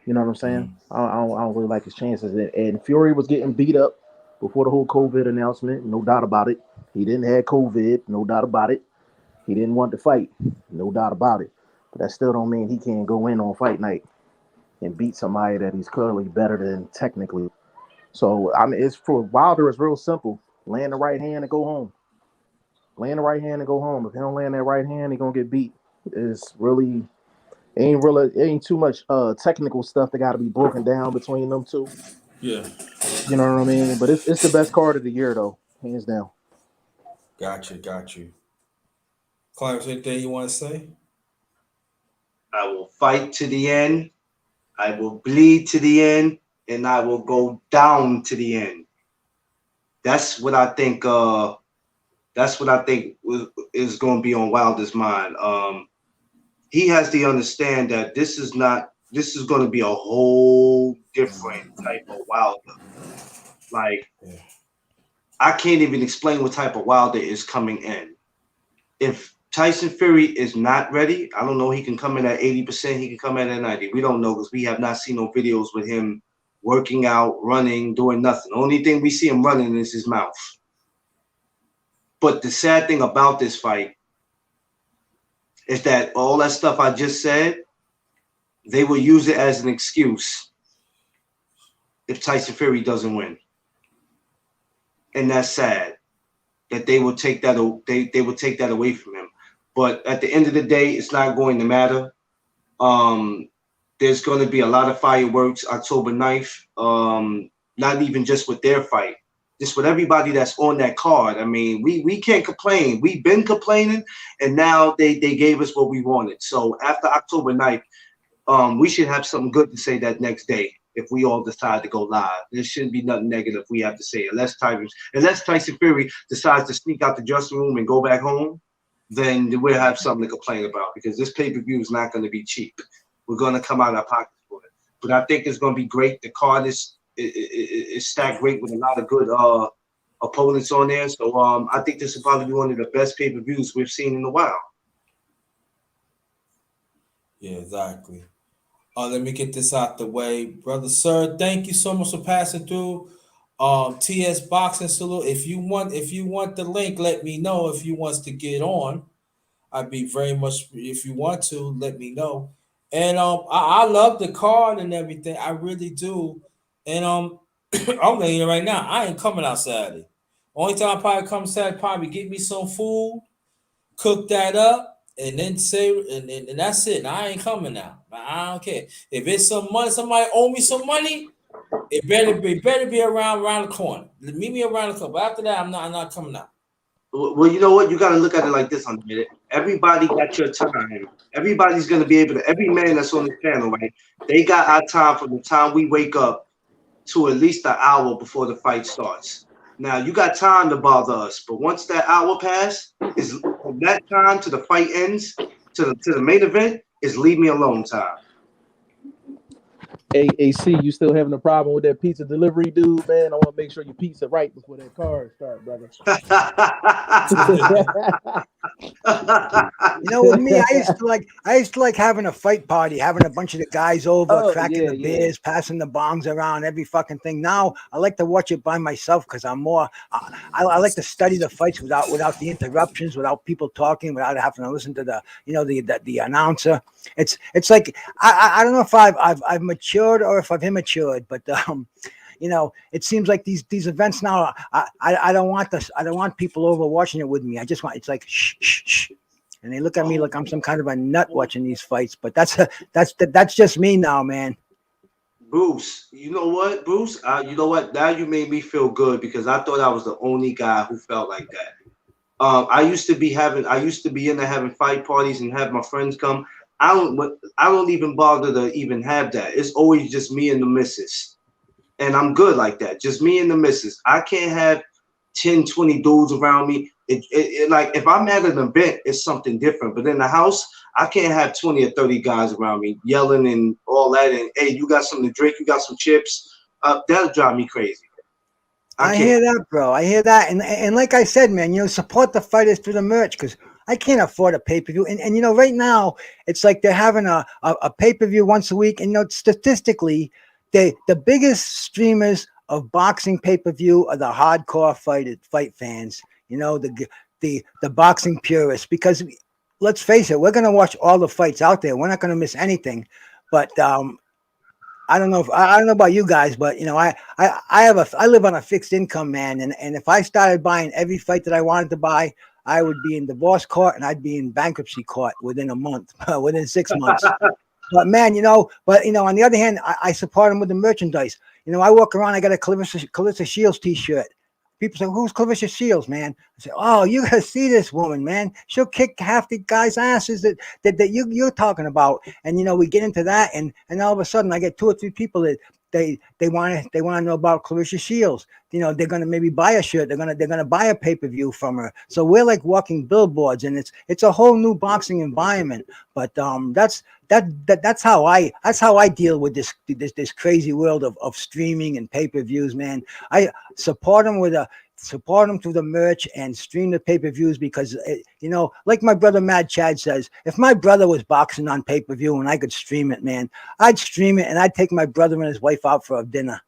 You know what I'm saying? I don't really like his chances. And Fury was getting beat up before the whole COVID announcement, no doubt about it. He didn't have COVID, no doubt about it. He didn't want to fight, no doubt about it. But that still don't mean he can't go in on fight night and beat somebody that he's clearly better than technically. So, I mean, it's for Wilder, it's real simple. Land the right hand and go home. Land the right hand and go home. If he don't land that right hand, he's going to get beat. It's really... It ain't too much technical stuff that got to be broken down between them two. Yeah. You know what I mean? But it's the best card of the year, though, hands down. Got you. Clarence, anything you want to say? I will fight to the end. I will bleed to the end, and I will go down to the end. That's what I think. That's what I think is going to be on Wilder's mind. He has to understand that this is going to be a whole different type of Wilder. Like, I can't even explain what type of Wilder is coming in. If Tyson Fury is not ready, I don't know. He can come in at 80%. He can come in at 90%. We don't know because we have not seen no videos with him working out, running, doing nothing. The only thing we see him running is his mouth. But the sad thing about this fight is that all that stuff I just said, they will use it as an excuse if Tyson Fury doesn't win. And that's sad that they will take that they will take that away from him. But at the end of the day, it's not going to matter. There's going to be a lot of fireworks October 9th, not even just with their fight. Just with everybody that's on that card. I mean, we can't complain. We've been complaining, and now they gave us what we wanted. So after October 9th, we should have something good to say that next day if we all decide to go live. There shouldn't be nothing negative we have to say. Unless Tyson Fury decides to sneak out the dressing room and go back home, then we'll have something to complain about, because this pay-per-view is not going to be cheap. We're going to come out of our pockets for it. But I think it's going to be great. The card is stacked great with a lot of good opponents on there. So I think this will probably be one of the best pay-per-views we've seen in a while. Yeah, exactly. Let me get this out the way. Brother Sir, thank you so much for passing through. TS Boxing Salute. If you want the link, let me know if you wants to get on. I'd be very much, if you want to, let me know. And I love the card and everything. I really do. And I'm letting you know right now, I ain't coming out Saturday. Only time I probably come Saturday, probably get me some food, cook that up, and then say, and that's it. And I ain't coming out. I don't care. If it's some money, somebody owe me some money, it better be around the corner. Meet me around the corner. But after that, I'm not coming out. Well, you know what? You got to look at it like this, Underrated. Everybody got your time. Everybody's going to be able to, every man that's on the channel, right? They got our time from the time we wake up to at least an hour before the fight starts. Now, you got time to bother us, but once that hour pass, is from that time to the fight ends, to the main event, is leave me alone time. AC, you still having a problem with that pizza delivery dude, man? I want to make sure your pizza right before that card start, brother. You know, with me, I used to like having a fight party, having a bunch of the guys over, Oh cracking yeah, the yeah. beers, passing the bongs around, every fucking thing. Now I like to watch it by myself because I'm more. I like to study the fights without the interruptions, without people talking, without having to listen to the announcer. It's like I don't know if I've matured or if I've immatured, but it seems like these events now. I don't want this. I don't want people over watching it with me. I just want. It's like shh, shh, shh, and they look at me like I'm some kind of a nut watching these fights. But that's just me now, man. Bruce, you know what, Bruce? You know what? Now you made me feel good because I thought I was the only guy who felt like that. I used to be into having fight parties and have my friends come. I don't even bother to even have that. It's always just me and the missus, and I'm good like that. Just me and the missus. I can't have 10, 20 dudes around me. Like if I'm at an event, it's something different. But in the house, I can't have 20 or 30 guys around me yelling and all that. And hey, you got something to drink? You got some chips? That'll drive me crazy. I I can't. hear that, bro. I hear that, and like I said, man, support the fighters through the merch because I can't afford a pay per view, and right now it's like they're having a pay per view once a week, and statistically, the biggest streamers of boxing pay per view are the hardcore fight fans. The boxing purists, because let's face it, we're gonna watch all the fights out there. We're not gonna miss anything, but I don't know about you guys, but I live on a fixed income, man, and if I started buying every fight that I wanted to buy, I would be in divorce court and I'd be in bankruptcy court within a month, within 6 months. But man, on the other hand, I support them with the merchandise. I walk around, I got a Clarissa Shields t-shirt. People say, "Who's Clarissa Shields, man?" I say, "Oh, you gotta see this woman, man. She'll kick half the guys' asses that you're talking about." And we get into that, and all of a sudden, I get 2 or 3 people that they want to know about Clarissa Shields. They're gonna maybe buy a shirt. They're gonna buy a pay per view from her. So we're like walking billboards, and it's a whole new boxing environment. But that's how I deal with this crazy world of streaming and pay per views, man. I support them support them through the merch and stream the pay-per-views because like my brother Mad Chad says, if my brother was boxing on pay-per-view and I could stream it, man, I'd stream it and I'd take my brother and his wife out for a dinner.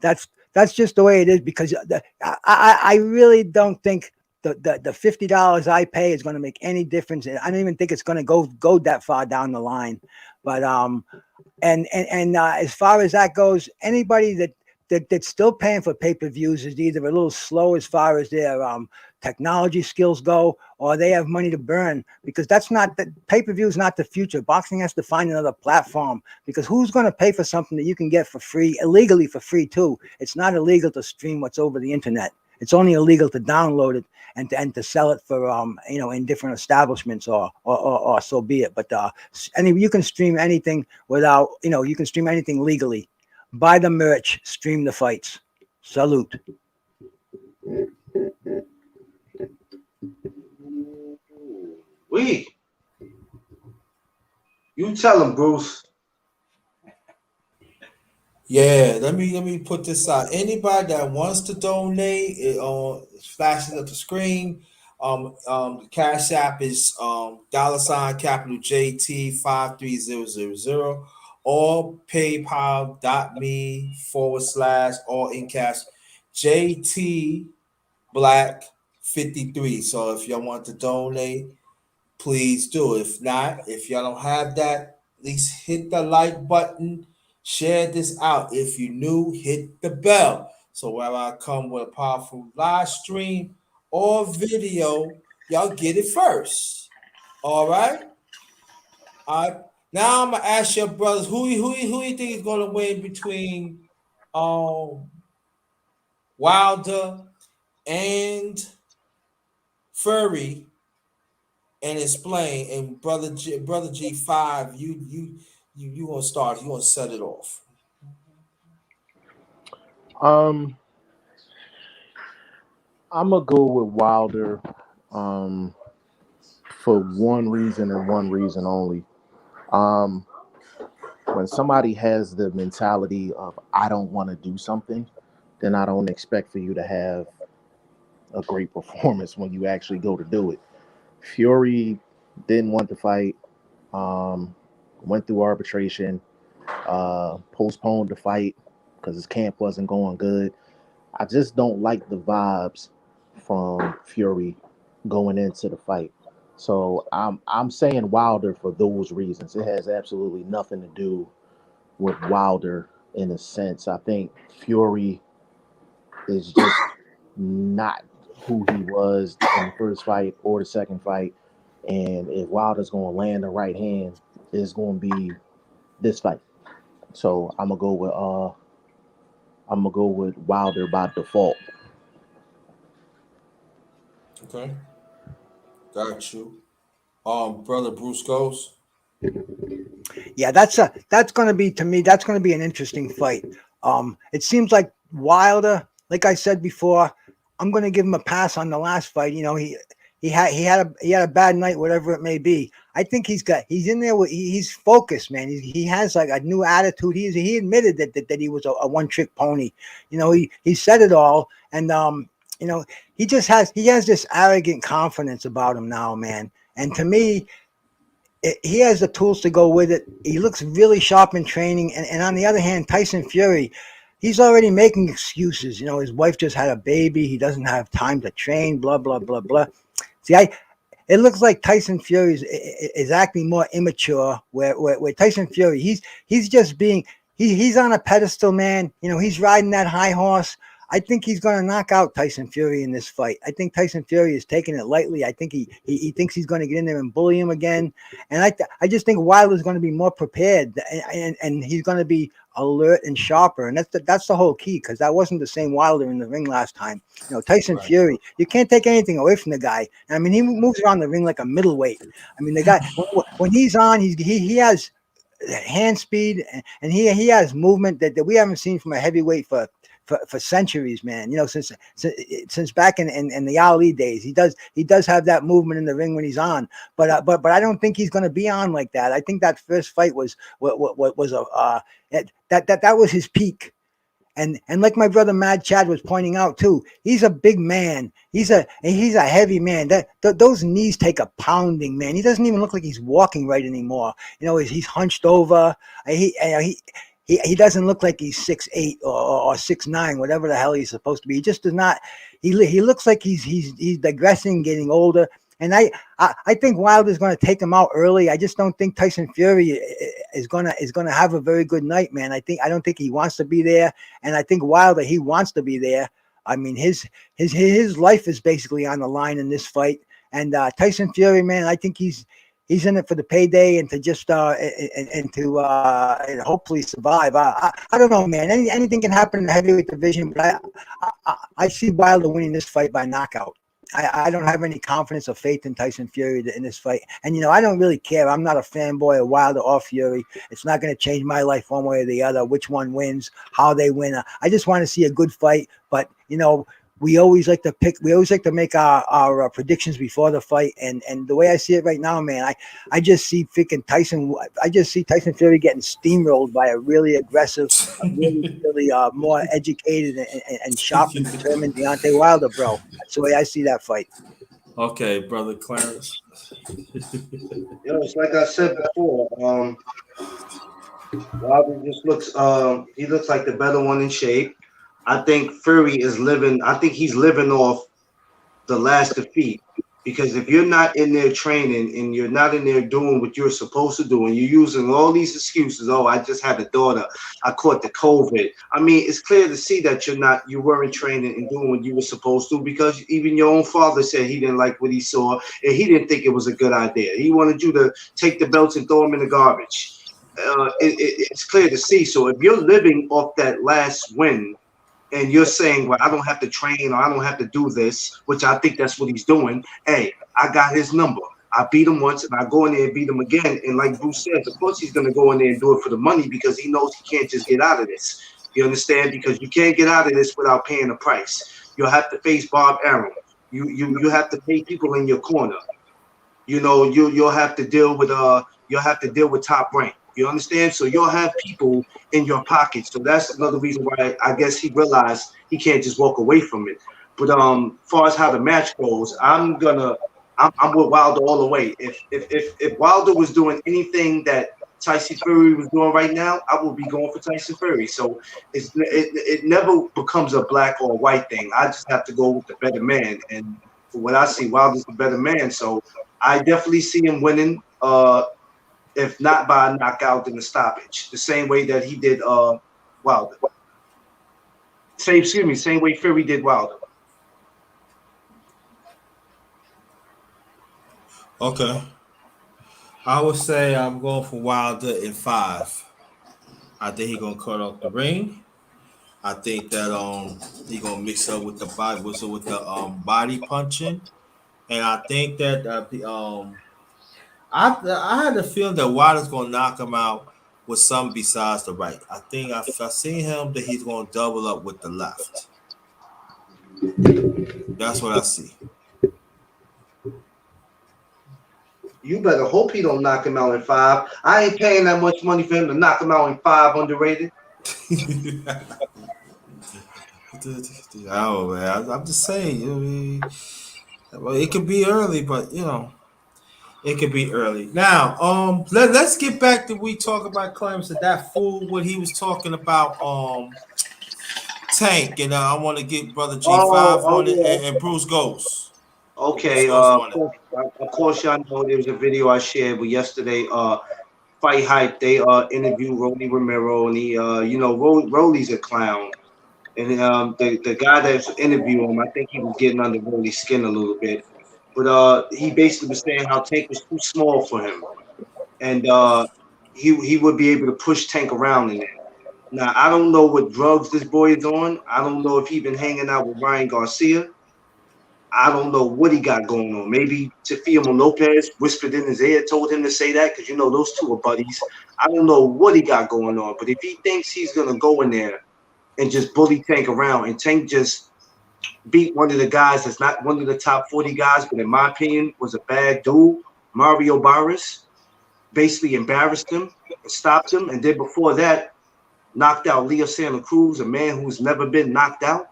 That's just the way it is because I really don't think the $50 I pay is going to make any difference. I don't even think it's going to go that far down the line. But as far as that goes, anybody that's still paying for pay-per-views is either a little slow as far as their technology skills go, or they have money to burn, because that's not the pay-per-view is not the future. Boxing has to find another platform, because who's going to pay for something that you can get for free, illegally for free too? It's not illegal to stream what's over the internet. It's only illegal to download it and to sell it for in different establishments or so be it. But you can stream anything without you can stream anything legally. Buy the merch, stream the fights. Salute. We. You tell him, Bruce. Yeah, let me put this out. Anybody that wants to donate, it flashes up the screen. The Cash App is $ capital JT 53000 or PayPal.me/ all in cash JT Black 53. So if y'all want to donate, please do. If not, if y'all don't have that, at least hit the like button, share this out. If you new, hit the bell. So whenever I come with a powerful live stream or video, y'all get it first. All right. All right. Now I'm gonna ask your brothers who you think is gonna win between um Wilder and Furry, and explain. And brother G5, you gonna start. You gonna set it off. Um, I'm gonna go with Wilder, um, for one reason and one reason only. Um, when somebody has the mentality of I don't want to do something, then I don't expect for you to have a great performance when you actually go to do it. Fury didn't want to fight, um, went through arbitration, postponed the fight because his camp wasn't going good. I just don't like the vibes from Fury going into the fight. So I'm saying Wilder for those reasons. It has absolutely nothing to do with Wilder in a sense. I think Fury is just not who he was in the first fight or the second fight. And if Wilder's going to land the right hand, it's going to be this fight. So I'm gonna go with Wilder by default. Okay, got you. Brother Bruce goes. Yeah, that's going to be, to me, that's going to be an interesting fight. It seems like Wilder, like I said before, I'm going to give him a pass on the last fight. You know, he had a bad night, whatever it may be. I think he's in there with, he's focused, man. He has like a new attitude. He admitted that he was a one trick pony. You know, he said it all, and you know, he has this arrogant confidence about him now, man. And to me, he has the tools to go with it. He looks really sharp in training. And on the other hand, Tyson Fury, he's already making excuses. You know, his wife just had a baby. He doesn't have time to train, blah, blah, blah, blah. See, it looks like Tyson Fury is acting more immature. Where Tyson Fury, he's just being he's on a pedestal, man. You know, he's riding that high horse. I think he's going to knock out Tyson Fury in this fight. I think Tyson Fury is taking it lightly. I think he thinks he's going to get in there and bully him again. And I just think Wilder's going to be more prepared, and he's going to be alert and sharper. And that's the whole key, because that wasn't the same Wilder in the ring last time. You know, Tyson Right. Fury, you can't take anything away from the guy. I mean, he moves around the ring like a middleweight. I mean, the guy when he's on, he has hand speed, and he has movement that we haven't seen from a heavyweight for centuries, man. You know, since back in the Ali days, he does have that movement in the ring when he's on. But I don't think he's going to be on like that. I think that first fight was what was that was his peak. And like my brother Mad Chad was pointing out too, he's a big man. He's a heavy man. Those knees take a pounding, man. He doesn't even look like he's walking right anymore. You know, he's hunched over. He doesn't look like he's 6'8" or 6'9", whatever the hell he's supposed to be. He just does not. He looks like he's digressing, getting older. And I think Wilder's going to take him out early. I just don't think Tyson Fury is going to have a very good night, man. I don't think he wants to be there, and I think Wilder, he wants to be there. I mean, his life is basically on the line in this fight. And Tyson Fury, man, I think he's in it for the payday and to just and to and hopefully survive. I don't know, man. Anything can happen in the heavyweight division, but I see Wilder winning this fight by knockout. I don't have any confidence or faith in Tyson Fury in this fight. And, you know, I don't really care. I'm not a fanboy of Wilder or Fury. It's not going to change my life one way or the other, which one wins, how they win. I just want to see a good fight. But, you know, we always like to make our predictions before the fight. And the way I see it right now, man, I just see Tyson Fury getting steamrolled by a really aggressive, really more educated and sharp and determined Deontay Wilder, bro. That's the way I see that fight. Okay, brother Clarence. Yo, it's like I said before. Wilder just looks. He looks like the better one in shape. I think Fury is living. I think he's living off the last defeat Because if you're not in there training and you're not in there doing what you're supposed to do, and you're using all these excuses, oh, I just had a daughter, I caught the COVID. I mean, it's clear to see that you weren't training and doing what you were supposed to, because even your own father said he didn't like what he saw and he didn't think it was a good idea. He wanted you to take the belts and throw them in the garbage. It's clear to see. So if you're living off that last win, and you're saying, well, I don't have to train or I don't have to do this, which I think that's what he's doing. Hey, I got his number. I beat him once and I go in there and beat him again. And like Bruce says, of course he's going to go in there and do it for the money, because he knows he can't just get out of this. You understand? Because you can't get out of this without paying a price. You'll have to face Bob Arum. You have to pay people in your corner. You know, you'll have to deal with Top Rank. You understand? So you'll have people in your pocket. So that's another reason why I guess he realized he can't just walk away from it. But as far as how the match goes, I'm with Wilder all the way. If Wilder was doing anything that Tyson Fury was doing right now, I would be going for Tyson Fury. So it never becomes a black or a white thing. I just have to go with the better man. And for what I see, Wilder's the better man. So I definitely see him winning. If not by a knockout, then a stoppage, the same way that he did Wilder. Same way Fury did Wilder. Okay. I would say I'm going for Wilder in 5. I think he's gonna cut off the ring. I think that he gonna mix up with the body whistle with the body punching, and I think that I had the feeling that Wilder's gonna knock him out with something besides the right. I think I've seen him that he's gonna double up with the left. That's what I see. You better hope he don't knock him out in 5. I ain't paying that much money for him to knock him out in 5. Underrated. Oh man, I'm just saying. You know, well, it could be early, but it could be early. Now, let's get back to we talk about claims that fool what he was talking about Tank, and I want to get Brother G5 on it Yeah. and Bruce Ghost. Bruce Okay. Ghost on it. Of course, y'all know there was a video I shared with yesterday. Fight Hype. They interviewed Rolly Romero, and he Rolly's a clown. And the guy that's interviewing him, I think he was getting under Rolly's skin a little bit. But he basically was saying how Tank was too small for him, and he would be able to push Tank around in there. Now I don't know what drugs this boy is on. I don't know if he's been hanging out with Ryan Garcia. I don't know what he got going on. Maybe Teofimo Lopez whispered in his ear, told him to say that, because those two are buddies. I don't know what he got going on, but if he thinks he's gonna go in there and just bully Tank around, and Tank just beat one of the guys that's not one of the top 40 guys, but in my opinion was a bad dude, Mario Barris, basically embarrassed him and stopped him, and then before that knocked out Leo Santa Cruz, a man who's never been knocked out.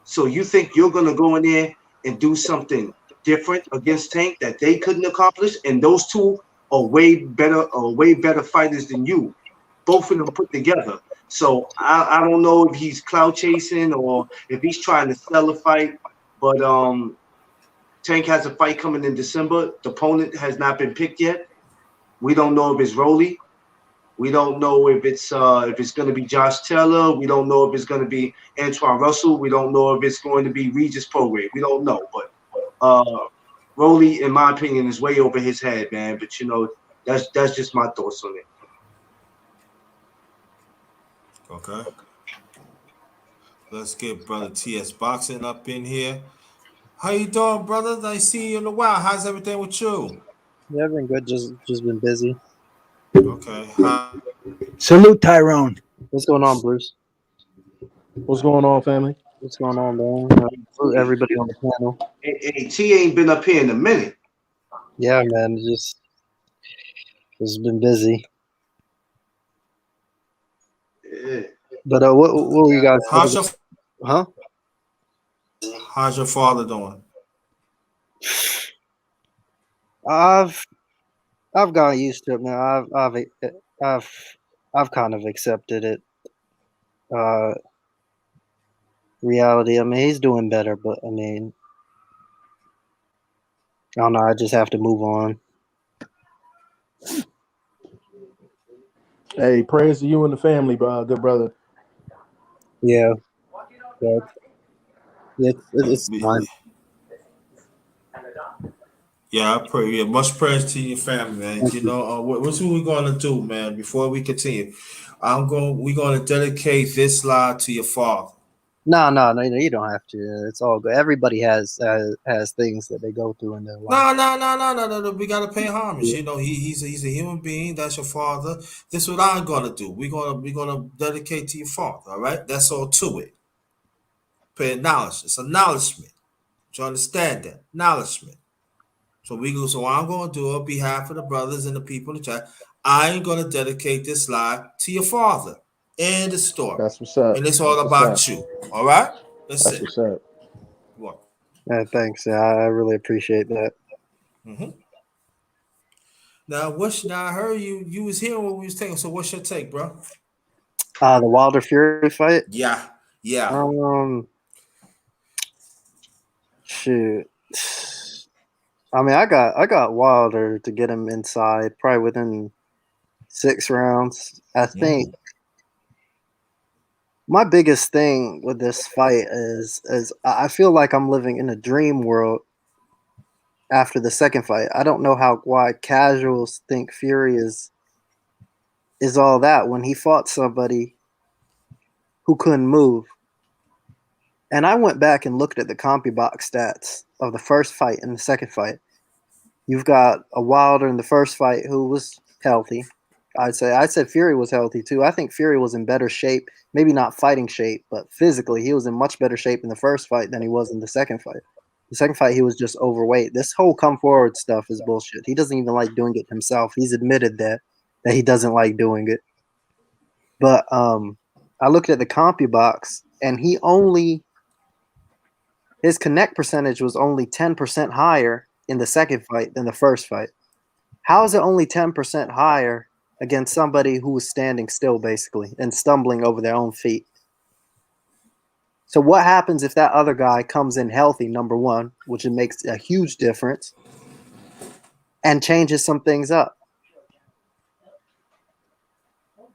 So you think you're gonna go in there and do something different against Tank that they couldn't accomplish? And those two are way better fighters than you, both of them put together. So I don't know if he's clout chasing or if he's trying to sell a fight. But Tank has a fight coming in December. The opponent has not been picked yet. We don't know if it's Rolly. We don't know if it's going to be Josh Taylor. We don't know if it's going to be Antoine Russell. We don't know if it's going to be Regis Prograis. We don't know. But Rolly, in my opinion, is way over his head, man. But that's just my thoughts on it. Okay. Let's get Brother TS Boxing up in here. How you doing, brother? I see you in a while. How's everything with you? Yeah, I've been good. Just been busy. Okay. Salute, Tyrone. What's going on, Bruce? What's going on, family? What's going on, man? Everybody on the panel. Hey, T ain't been up here in a minute. Yeah, man. Just been busy. Yeah. But what were you guys? Huh? How's your father doing? I've gotten used to it, man. I've kind of accepted it. Reality. I mean, he's doing better, but I mean, don't know. I just have to move on. Hey, prayers to you and the family, bro. Good brother. Yeah, but it's fine. Yeah, I pray. Yeah, much prayers to your family, man. Thank You you. know, what's what we gonna do, man? Before we continue, we're gonna dedicate this slide to your father. No. You don't have to. It's all good. Everybody has things that they go through in their life. No, no, no, no, no, no, no. We gotta pay homage. Yeah. You know, he's a human being. That's your father. This is what I'm gonna do. We're gonna dedicate to your father. All right. That's all to it. Pay acknowledgement. It's acknowledgement. Do you understand that? Acknowledgement. So we go. So what I'm gonna do on behalf of the brothers and the people in the chat, I'm gonna dedicate this live to your father and the story, That's what's up. and it's all That's what's up. about you. All right. That's That's it. what's up. What? Thanks. Yeah, I really appreciate that. Mm-hmm. Now I heard you was here when we was taking. So what's your take, bro? The Wilder Fury fight. Yeah, yeah. Um, shoot. I mean, I got Wilder to get him inside probably within 6 rounds. I think Mm-hmm. my biggest thing with this fight is I feel like I'm living in a dream world after the second fight. I don't know why casuals think Fury is all that when he fought somebody who couldn't move. And I went back and looked at the CompuBox stats of the first fight and the second fight. You've got a Wilder in the first fight who was healthy. I said Fury was healthy too. I think Fury was in better shape, maybe not fighting shape, but physically he was in much better shape in the first fight than he was in the second fight. The second fight he was just overweight. This whole come forward stuff is bullshit. He doesn't even like doing it himself. He's admitted that he doesn't like doing it. But I looked at the CompuBox and his connect percentage was only 10% higher in the second fight than the first fight. How is it only 10% higher against somebody who was standing still basically and stumbling over their own feet? So what happens if that other guy comes in healthy, number one, which it makes a huge difference, and changes some things up?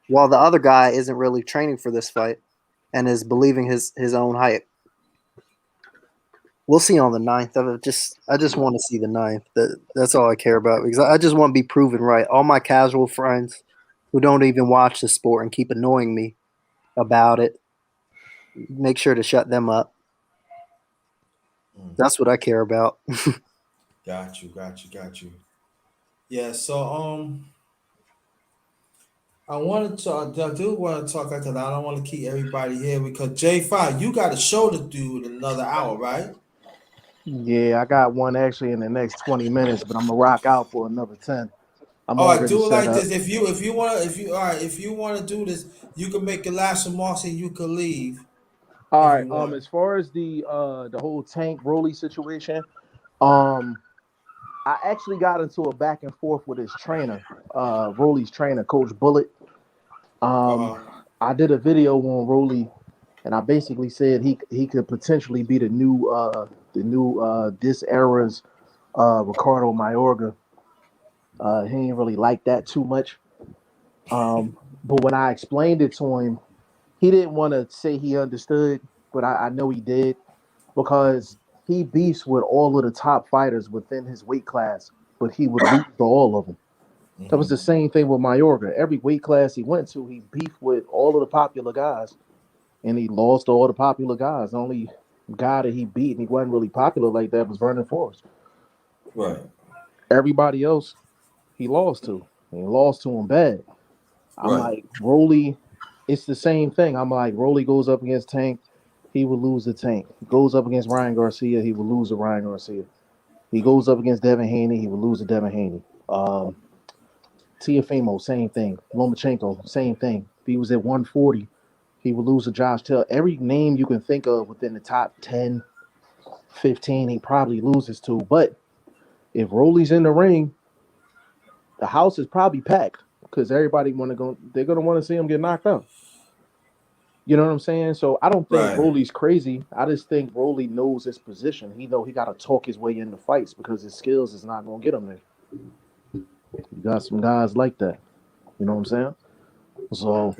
While the other guy isn't really training for this fight and is believing his own hype. We'll see on the 9th. I just want to see the 9th. That's all I care about because I just want to be proven right. All my casual friends who don't even watch the sport and keep annoying me about it, make sure to shut them up. Mm. That's what I care about. Got you. Yeah. So I wanted to. I do want to talk because I don't want to keep everybody here because J5, you got a show to do in another hour, right? Yeah, I got one actually in the next 20 minutes, but I'm gonna rock out for another 10. I'm All right, already do it set like up. this. If you want to, if you all right, if you want to do this, you can make your last remarks and you can leave All if right. you want. As far as the whole Tank Broly situation, um, I actually got into a back and forth with his trainer, Broly's trainer, Coach Bullet. Uh Um, huh. I did a video on Broly, and I basically said he could potentially be the new this era's Ricardo Mayorga. He didn't really like that too much. But when I explained it to him, he didn't want to say he understood, but I know he did because he beefs with all of the top fighters within his weight class, but he would lose to all of them. That was Mm-hmm. the same thing with Mayorga. Every weight class he went to, he beefed with all of the popular guys, and he lost to all the popular guys. The only guy that he beat, and he wasn't really popular like that, was Vernon Forrest. Right. Everybody else he lost to, and he lost to him bad. I'm Right. like, Rolly, it's the same thing. I'm like, Rolly goes up against Tank, he would lose the Tank. He goes up against Ryan Garcia, he would lose to Ryan Garcia. He goes up against Devin Haney, he would lose to Devin Haney. Tiafimo, same thing. Lomachenko, same thing. If he was at 140, he would lose to Josh Taylor. Every name you can think of within the top 10, 15, he probably loses to. But if Rolly's in the ring, the house is probably packed because everybody want to go. They're gonna want to see him get knocked out. You know what I'm saying? So I don't think Right. Rolly's crazy. I just think Rolly knows his position. He know he got to talk his way into fights because his skills is not gonna get him there. You got some guys like that. You know what I'm saying? So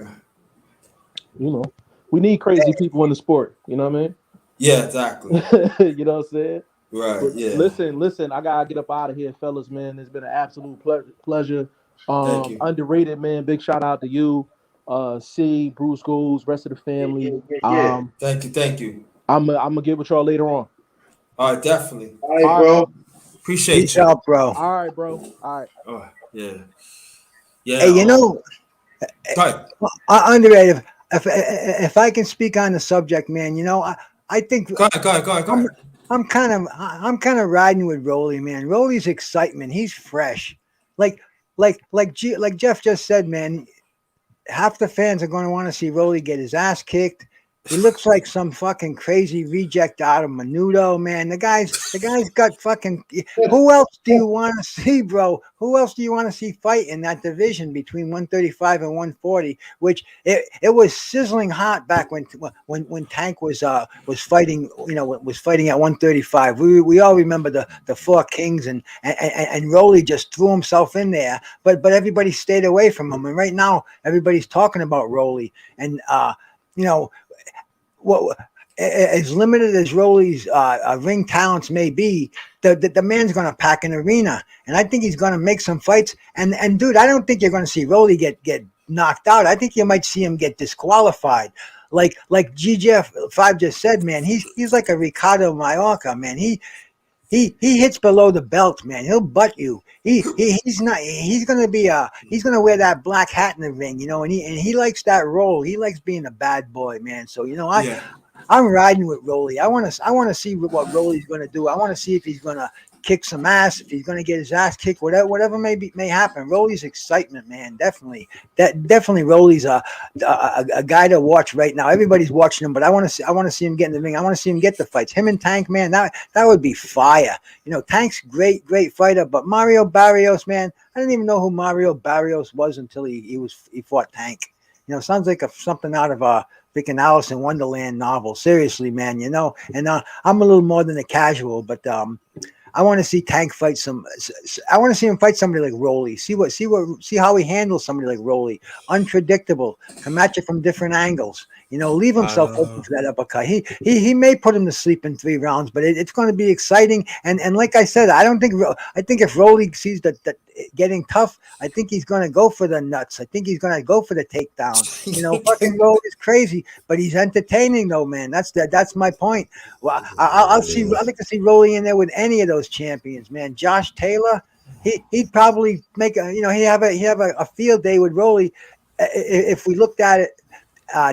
you know, we need crazy people in the sport. You know what I mean? Yeah, exactly. You know what I'm saying? Right. But Yeah. listen, I gotta get up out of here, fellas, man. It's been an absolute pleasure. Thank you. Underrated, man. Big shout out to you, C, Bruce Goals, rest of the Yeah, family. yeah, yeah, yeah. Thank you. Thank you. I'm gonna get with y'all later on. All right. Definitely. All right, All right, bro. bro. Appreciate Peace you. out, bro. All right, bro. All right. Oh, yeah. Hey, Yeah. you know, Go ahead. Underrated. If I can speak on the subject, man, I think Go ahead. Go ahead. Go ahead. Go I'm ahead. I'm kind of riding with Rolly, man. Rolly's excitement. He's fresh. Like like Jeff just said, man. Half the fans are going to want to see Rolly get his ass kicked. He looks like some fucking crazy reject out of Menudo, man. The guy's got fucking. Who else do you want to see, bro? Who else do you want to see fight in that division between 135 and 140? Which it was sizzling hot back when Tank was fighting, was fighting at 135. We all remember the four kings and Rolly just threw himself in there, but everybody stayed away from him. And right now everybody's talking about Rolly, and you know what, as limited as Rolly's ring talents may be, the man's going to pack an arena, and I think he's going to make some fights. And dude, I don't think you're going to see Rolly get knocked out. I think you might see him get disqualified. Like GGF5 just said, man, he's like a Ricardo Mallorca, man. He hits below the belt, man. He'll butt you. He's not. He's gonna wear that black hat in the ring, and he likes that role. He likes being a bad boy, man. So Yeah. I'm riding with Rolly. I want to see what Rolly's going to do. I want to see if he's going to kick some ass, if he's going to get his ass kicked, whatever may happen. Rolly's excitement, man, definitely Rolly's a guy to watch right now. Everybody's watching him, but I want to see him get in the ring. I want to see him get the fights. Him and Tank, man, that would be fire. Tank's great fighter, but Mario Barrios, man, I didn't even know who Mario Barrios was until he fought Tank. Sounds like something out of a freaking Alice in Wonderland novel. Seriously, man, And I'm a little more than a casual, but I want to see Tank fight some. I want to see him fight somebody like Rolly. See how he handles somebody like Rolly. Unpredictable. Come at you from different angles. Leave I himself open know. for that uppercut. He may put him to sleep in 3 rounds, but it's going to be exciting. And like I said, I think if Rolly sees that getting tough, I think he's going to go for the nuts. I think he's going to go for the takedown. Fucking Rolly is crazy, but he's entertaining though, man. That's my point. Well, I'd like to see Rolly in there with any of those champions, man. Josh Taylor, he'd probably make he'd have a field day with Rolly if we looked at it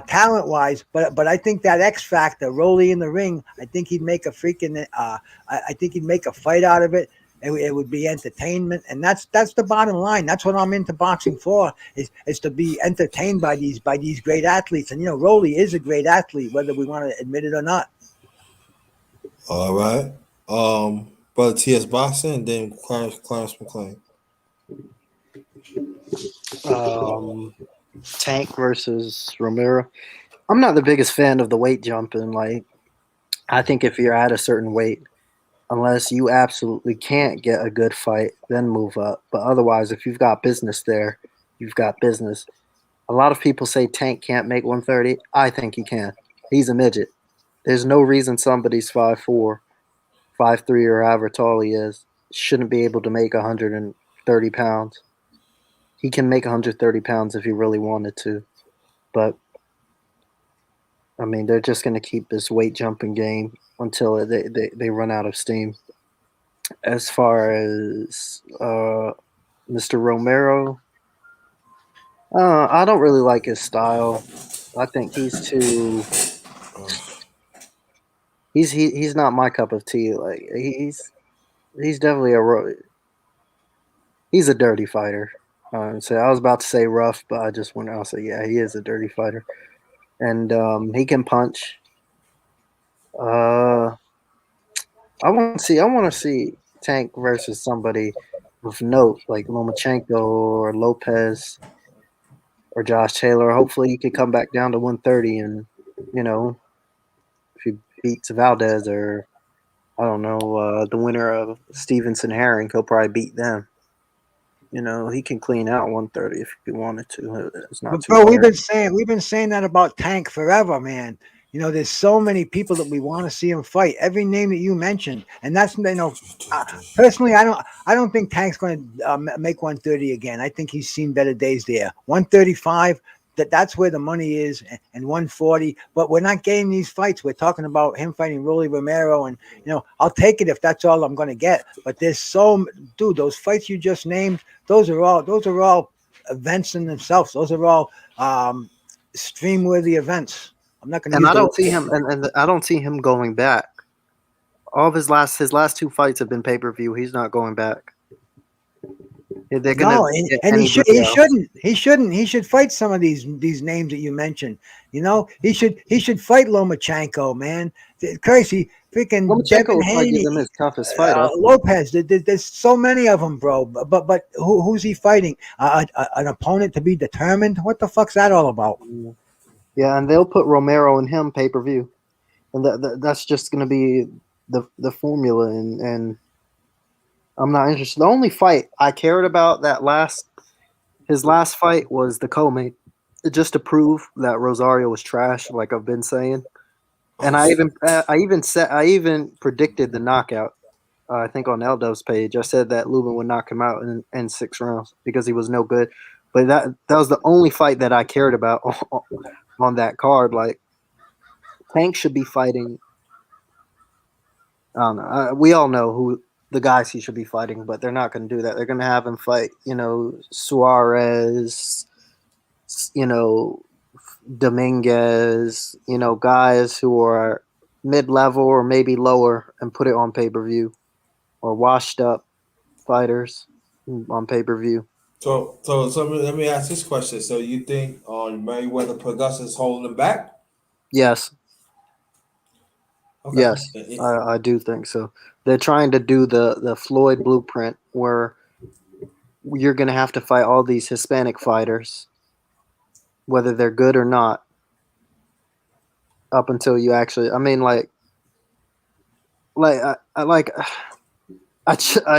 talent wise. But I think that X factor, Rolly in the ring, I think he'd make a freaking I think he'd make a fight out of it. It would be entertainment, and that's the bottom line. That's what I'm into boxing for, is to be entertained by these great athletes. And Rolly is a great athlete, whether we want to admit it or not. All right. Brother T.S. Boxing, and then Clarence McLean. Tank versus Romero. I'm not the biggest fan of the weight jumping. Like, I think if you're at a certain weight, unless you absolutely can't get a good fight, then move up. But otherwise, if you've got business there, you've got business. A lot of people say Tank can't make 130. I think he can. He's a midget. There's no reason somebody's 5'4", 5'3", or however tall he is shouldn't be able to make 130 pounds. He can make 130 pounds if he really wanted to. But, I mean, they're just going to keep this weight jumping game until they run out of steam. As far as Mr. Romero, I don't really like his style. I think he's too. He's not my cup of tea. Like he's definitely he's a dirty fighter. So I was about to say rough, but I just went. I'll say yeah, he is a dirty fighter, and he can punch. Uh, I want to see Tank versus somebody with note like Lomachenko or Lopez or Josh Taylor. Hopefully, he could come back down to 130, and if he beats Valdez or I don't know the winner of Stevenson Herring, he'll probably beat them. He can clean out 130 if he wanted to. It's not But too bro, hard. we've been saying that about Tank forever, man. There's so many people that we want to see him fight. Every name that you mentioned, and that's personally, I don't think Tank's going to make 130 again. I think he's seen better days there. 135. That's where the money is, and 140. But we're not getting these fights. We're talking about him fighting Rolly Romero, and I'll take it if that's all I'm going to get. But dude, those fights you just named, those are all events in themselves. Those are all stream worthy events. I'm not going to And use I the don't see him, and I don't see him going back. All of his last two fights have been pay per view. He's not going back. They're gonna no, get and anybody else. he should fight some of these names that you mentioned. He should fight Lomachenko, man. Crazy freaking Lomachenko Devin will probably give Haney, them his toughest fighter. Lopez. There's so many of them, bro. But who's he fighting? An opponent to be determined? What the fuck's that all about? Yeah, and they'll put Romero and him pay per view, and that's just gonna be the formula. And I'm not interested. The only fight I cared about his last fight was the co-main, just to prove that Rosario was trash, like I've been saying. And I even predicted the knockout. I think on Eldo's page, I said that Lubin would knock him out in 6 rounds because he was no good. But that was the only fight that I cared about on that card. Like Tank should be fighting. I don't know. We all know who the guys he should be fighting, but they're not going to do that. They're going to have him fight, Suarez, Dominguez, guys who are mid-level or maybe lower, and put it on pay-per-view, or washed up fighters on pay-per-view. So let me ask this question. So you think Mayweather Production is holding him back? Yes, Okay. yes, I do think so. They're trying to do the Floyd blueprint where you're going to have to fight all these Hispanic fighters, whether they're good or not, up until you actually. I mean, I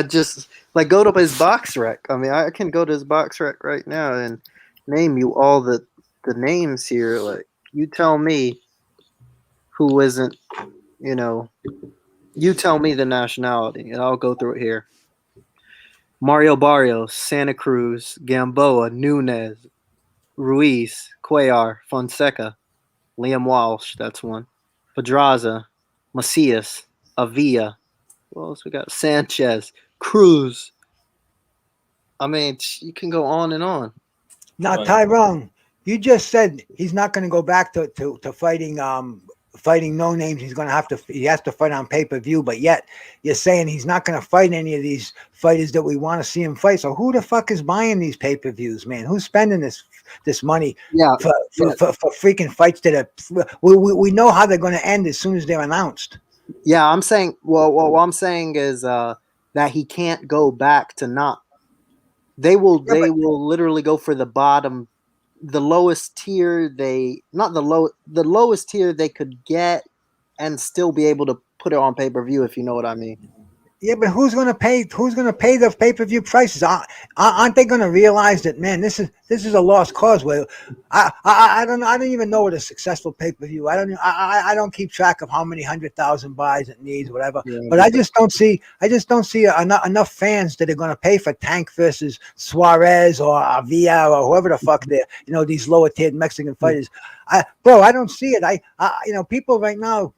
just like go to his box rec. I mean, I can go to his box rec right now and name you all the names here. Like, you tell me who isn't, you tell me the nationality, and I'll go through it here. Mario Barrios, Santa Cruz, Gamboa, Nunez, Ruiz, Cuellar, Fonseca, Liam Walsh, that's one. Pedraza, Macias, Avila. What else we got? Sanchez, Cruz. I mean, you can go on and on. Now, Right. Tyrone, you just said he's not going to go back to fighting no names. He has to fight on pay-per-view, but yet you're saying he's not going to fight any of these fighters that we want to see him fight. So who the fuck is buying these pay-per-views, man? Who's spending this money Yeah, for freaking fights that are we know how they're going to end as soon as they're announced. yeah. I'm saying, well, what I'm saying is that he can't go back to not. They will literally go for the bottom, the lowest tier. The lowest tier they could get, and still be able to put it on pay per view, if you know what I mean. Yeah, but who's going to pay? Who's going to pay the pay-per-view prices? Aren't they going to realize that, man, this is a lost cause? Where I don't know. I don't even know what a successful pay-per-view. I don't keep track of how many 100,000 buys it needs, whatever. Yeah, but I just don't see enough fans that are going to pay for Tank versus Suarez or Avila or whoever the fuck they're. These lower tier Mexican fighters. I don't see it. People right now.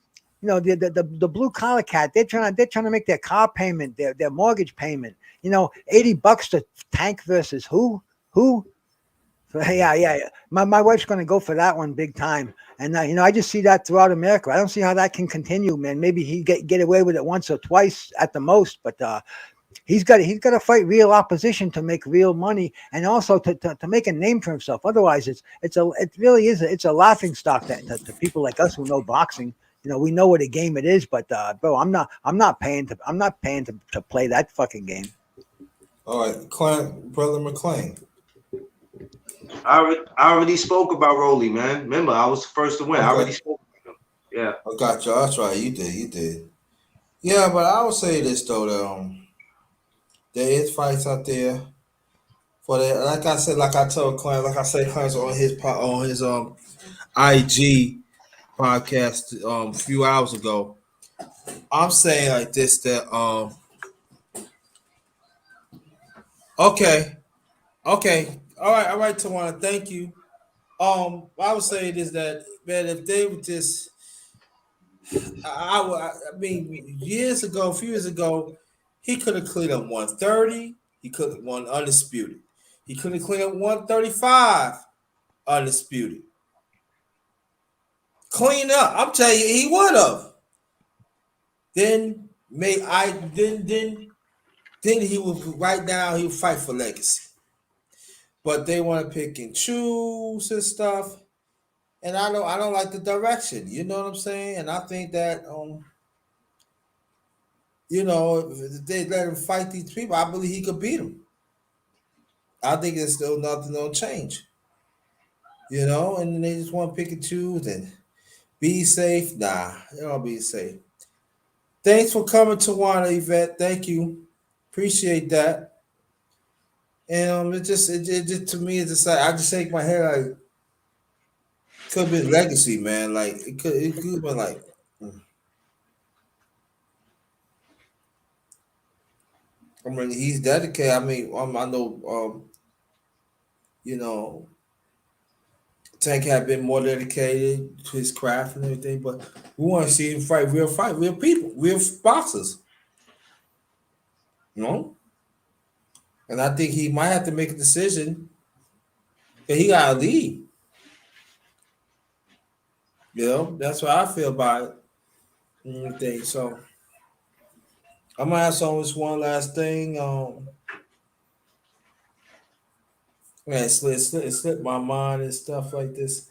The blue collar cat, they're trying to make their car payment, their mortgage payment. $80 to Tank versus who? Yeah. My wife's going to go for that one big time. And I just see that throughout America. I don't see how that can continue, man. Maybe he get away with it once or twice at the most, but he's got to fight real opposition to make real money, and also to make a name for himself. Otherwise, it's a laughing stock to people like us who know boxing. We know what a game it is, but bro, I'm not paying to play that fucking game. All right, Brother McClain. I already spoke about Rolly, man. Remember, I was the first to win. I already Okay, spoke about him. Yeah. I got you. That's right. You did. Yeah, but I would say this though, that, there is fights out there for that. Like I said, like I told Clarence, like I said, Clarence on his IG podcast a few hours ago. I'm saying like this that okay, okay, all right, Tawana, thank you. I would say this that man, if they would just, I mean, years ago, a few years ago, he could have cleared up 130. He could have won undisputed. He could have cleared up 135 undisputed. Clean up. I'm telling you, he would have. Then may I then he would right now he would fight for legacy. But they want to pick and choose and stuff. And I don't like the direction. You know what I'm saying? And I think that if they let him fight these people, I believe he could beat them. I think there's still nothing no change. And they just want to pick and choose and be safe. Nah, they don't be safe. Thanks for coming to Juana, Yvette. Thank you. Appreciate that. And it just to me it's just like I just shake my head like could be legacy, man. Like it could have been like I mean he's dedicated. I mean I know you know Tank had been more dedicated to his craft and everything, but we want to see him fight, real people, real boxers, you know. And I think he might have to make a decision because he got to lead. That's what I feel about it. And everything. So I'm gonna ask on this one last thing. Man, it slipped my mind and stuff like this.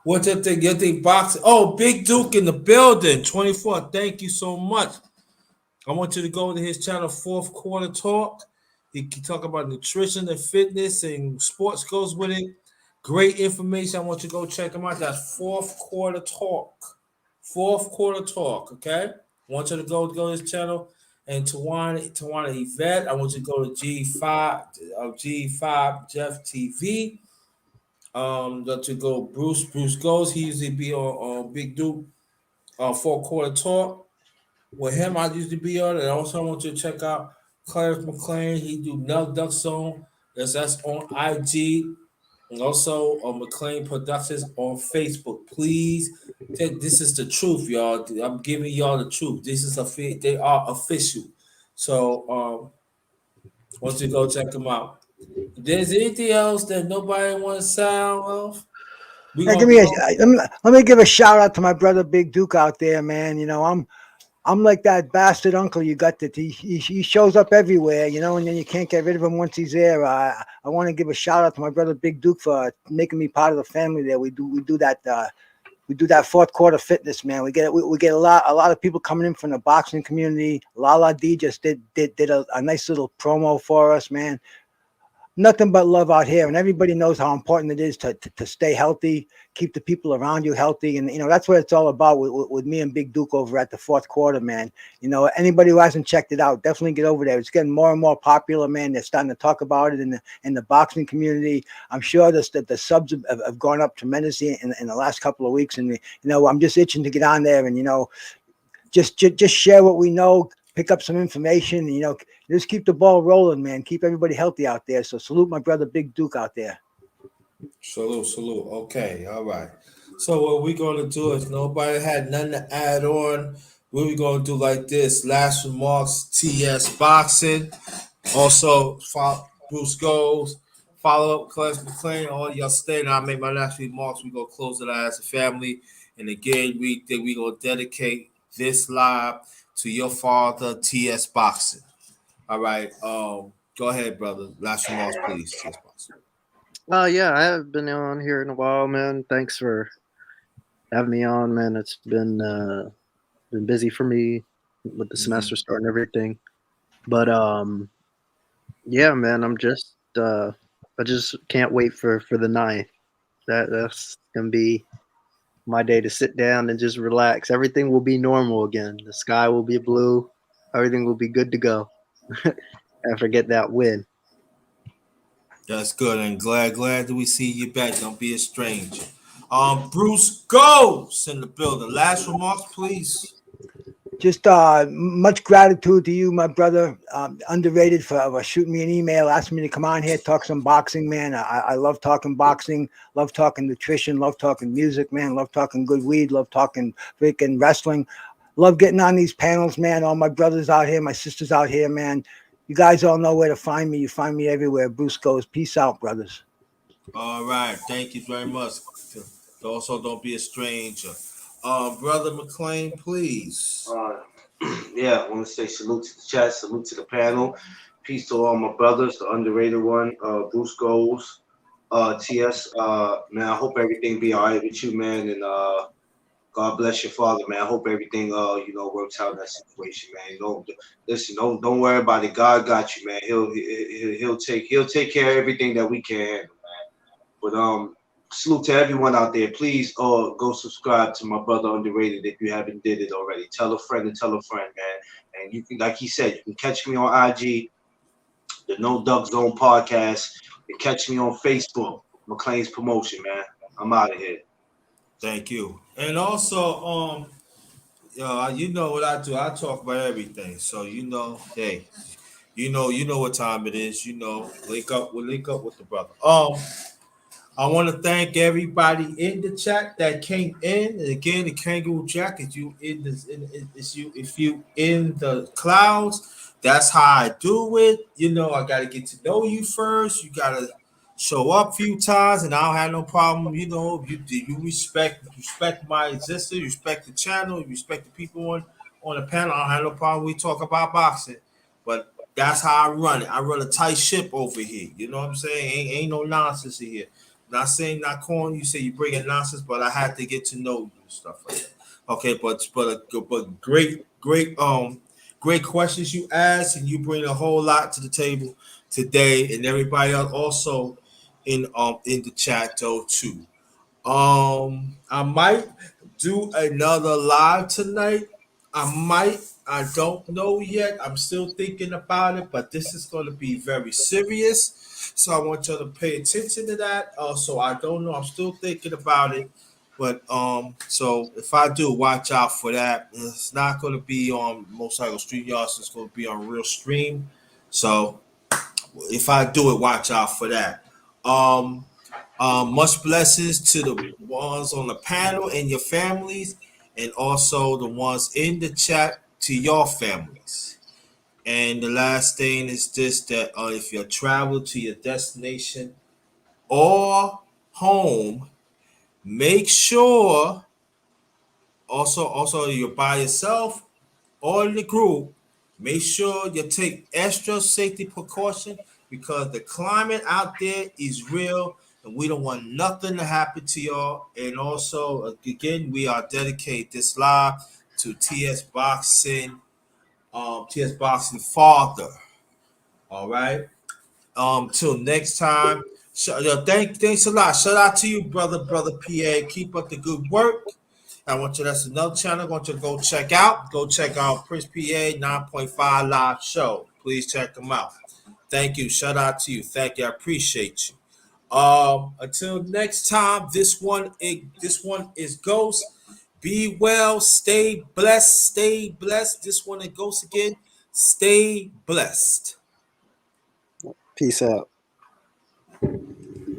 What you think? You think boxing? Oh, Big Duke in the building, 24. Thank you so much. I want you to go to his channel, Fourth Quarter Talk. He can talk about nutrition and fitness and sports goes with it. Great information. I want you to go check him out. That's Fourth Quarter Talk. Fourth Quarter Talk. Okay. I want you to go to his channel. And Tawana Yvette, I want you to go to G5 Jeff TV. To go Bruce goes. He usually be on Big Duke Fourth Quarter Talk. With him, I used to be on it. And also, I want you to check out Clarence McLean. He do Nug Duck Zone. That's on IG. And also on McLean Productions on Facebook. Please, this is the truth, y'all. I'm giving y'all the truth. This is they are official. So, once you go check them out. If there's anything else that nobody wants to sound of, we Hey, gonna give me a, close. let me give a shout out to my brother Big Duke out there, man. I'm like that bastard uncle you got that he shows up everywhere, and then you can't get rid of him once he's there. I want to give a shout out to my brother Big Duke for making me part of the family there. We do that fourth quarter fitness, man. We get a lot of people coming in from the boxing community. Lala D just did a nice little promo for us, man. Nothing but love out here, and everybody knows how important it is to stay healthy, keep the people around you healthy, and that's what it's all about with me and Big Duke over at the fourth quarter, man. Anybody who hasn't checked it out, definitely get over there. It's getting more and more popular, man. They're starting to talk about it in the boxing community. I'm sure that the subs have gone up tremendously in the last couple of weeks, and I'm just itching to get on there and just share what we know, pick up some information, and just keep the ball rolling, man. Keep everybody healthy out there. So salute my brother Big Duke out there. Salute. Okay, all right. So what we're gonna do is nobody had nothing to add on. What we gonna do like this? Last remarks, TS Boxing. Also, Bruce Goes. Follow up, Clarence McLean. All y'all stay. And I make my last remarks. We gonna close it out as a family. And again, we think we gonna dedicate this live to your father, TS Boxing. All right. Go ahead, brother. Last remarks, please. TS Boxing. Yeah, I haven't been on here in a while, man. Thanks for having me on, man. It's been busy for me with the semester starting and everything. But yeah, man, I'm just I just can't wait for the ninth. That's gonna be my day to sit down and just relax. Everything will be normal again. The sky will be blue. Everything will be good to go after get that win. That's good, and glad that we see you back. Don't be a stranger. Bruce goes in the building. Last remarks, please. Just much gratitude to you, my brother. Underrated for shooting me an email, asking me to come on here, talk some boxing, man. I love talking boxing, love talking nutrition, love talking music, man. Love talking good weed, love talking freaking wrestling. Love getting on these panels, man. All my brothers out here, my sisters out here, man. You guys all know where to find me. You find me everywhere. Bruce goes. Peace out, brothers. All right, thank you very much. Also, don't be a stranger. Brother McLean, please. Uh, yeah, I want to say salute to the chat, salute to the panel, peace to all my brothers, the underrated one, Bruce Goals, TS. Man, I hope everything be all right with you, man, and God bless your father, man. I hope everything works out in that situation, man. Don't listen, don't worry about it. God got you, man. He'll take care of everything that we can handle. But salute to everyone out there. Please go subscribe to my brother Underrated if you haven't did it already. Tell a friend and tell a friend, man. And you can, like he said, you can catch me on IG, the No Duck Zone podcast. You can catch me on Facebook, McLean's Promotion, man. I'm out of here. Thank you. And also, you know what I do. I talk about everything. So hey, you know what time it is. Link up. We'll link up with the brother. I want to thank everybody in the chat that came in. And again, the Kangaroo Jack, if you if you in the clouds, that's how I do it. I gotta get to know you first. You gotta show up a few times, and I don't have no problem. You respect my existence, you respect the channel, you respect the people on the panel. I don't have no problem. We talk about boxing, but that's how I run it. I run a tight ship over here. You know what I'm saying? Ain't no nonsense in here. Not saying not calling you say you bring in nonsense, but I had to get to know you and stuff like that. Okay, but great questions you ask, and you bring a whole lot to the table today, and everybody else also in the chat though too. I might do another live tonight. I might. I don't know yet. I'm still thinking about it, but this is going to be very serious. So I want you to pay attention to that. So I don't know. I'm still thinking about it. But so if I do, watch out for that. It's not going to be on Motorcycle Street Yards. It's going to be on Real Stream. So if I do it, watch out for that. Um, much blessings to the ones on the panel and your families, and also the ones in the chat to your families. And the last thing is this: that if you travel to your destination or home, make sure also you're by yourself or in the group, make sure you take extra safety precaution because the climate out there is real and we don't want nothing to happen to y'all. And also, again, we are dedicated this live to TS Boxing, TS Boxing Father. All right. Till next time. Thanks a lot. Shout out to you, brother PA. Keep up the good work. I want you. That's another channel. I want you to go check out. Go check out Prince PA 9.5 live show. Please check them out. Thank you. Shout out to you. Thank you. I appreciate you. Until next time. This one is Ghost. Be well. Stay blessed. Stay blessed. This one is Ghost again. Stay blessed. Peace out.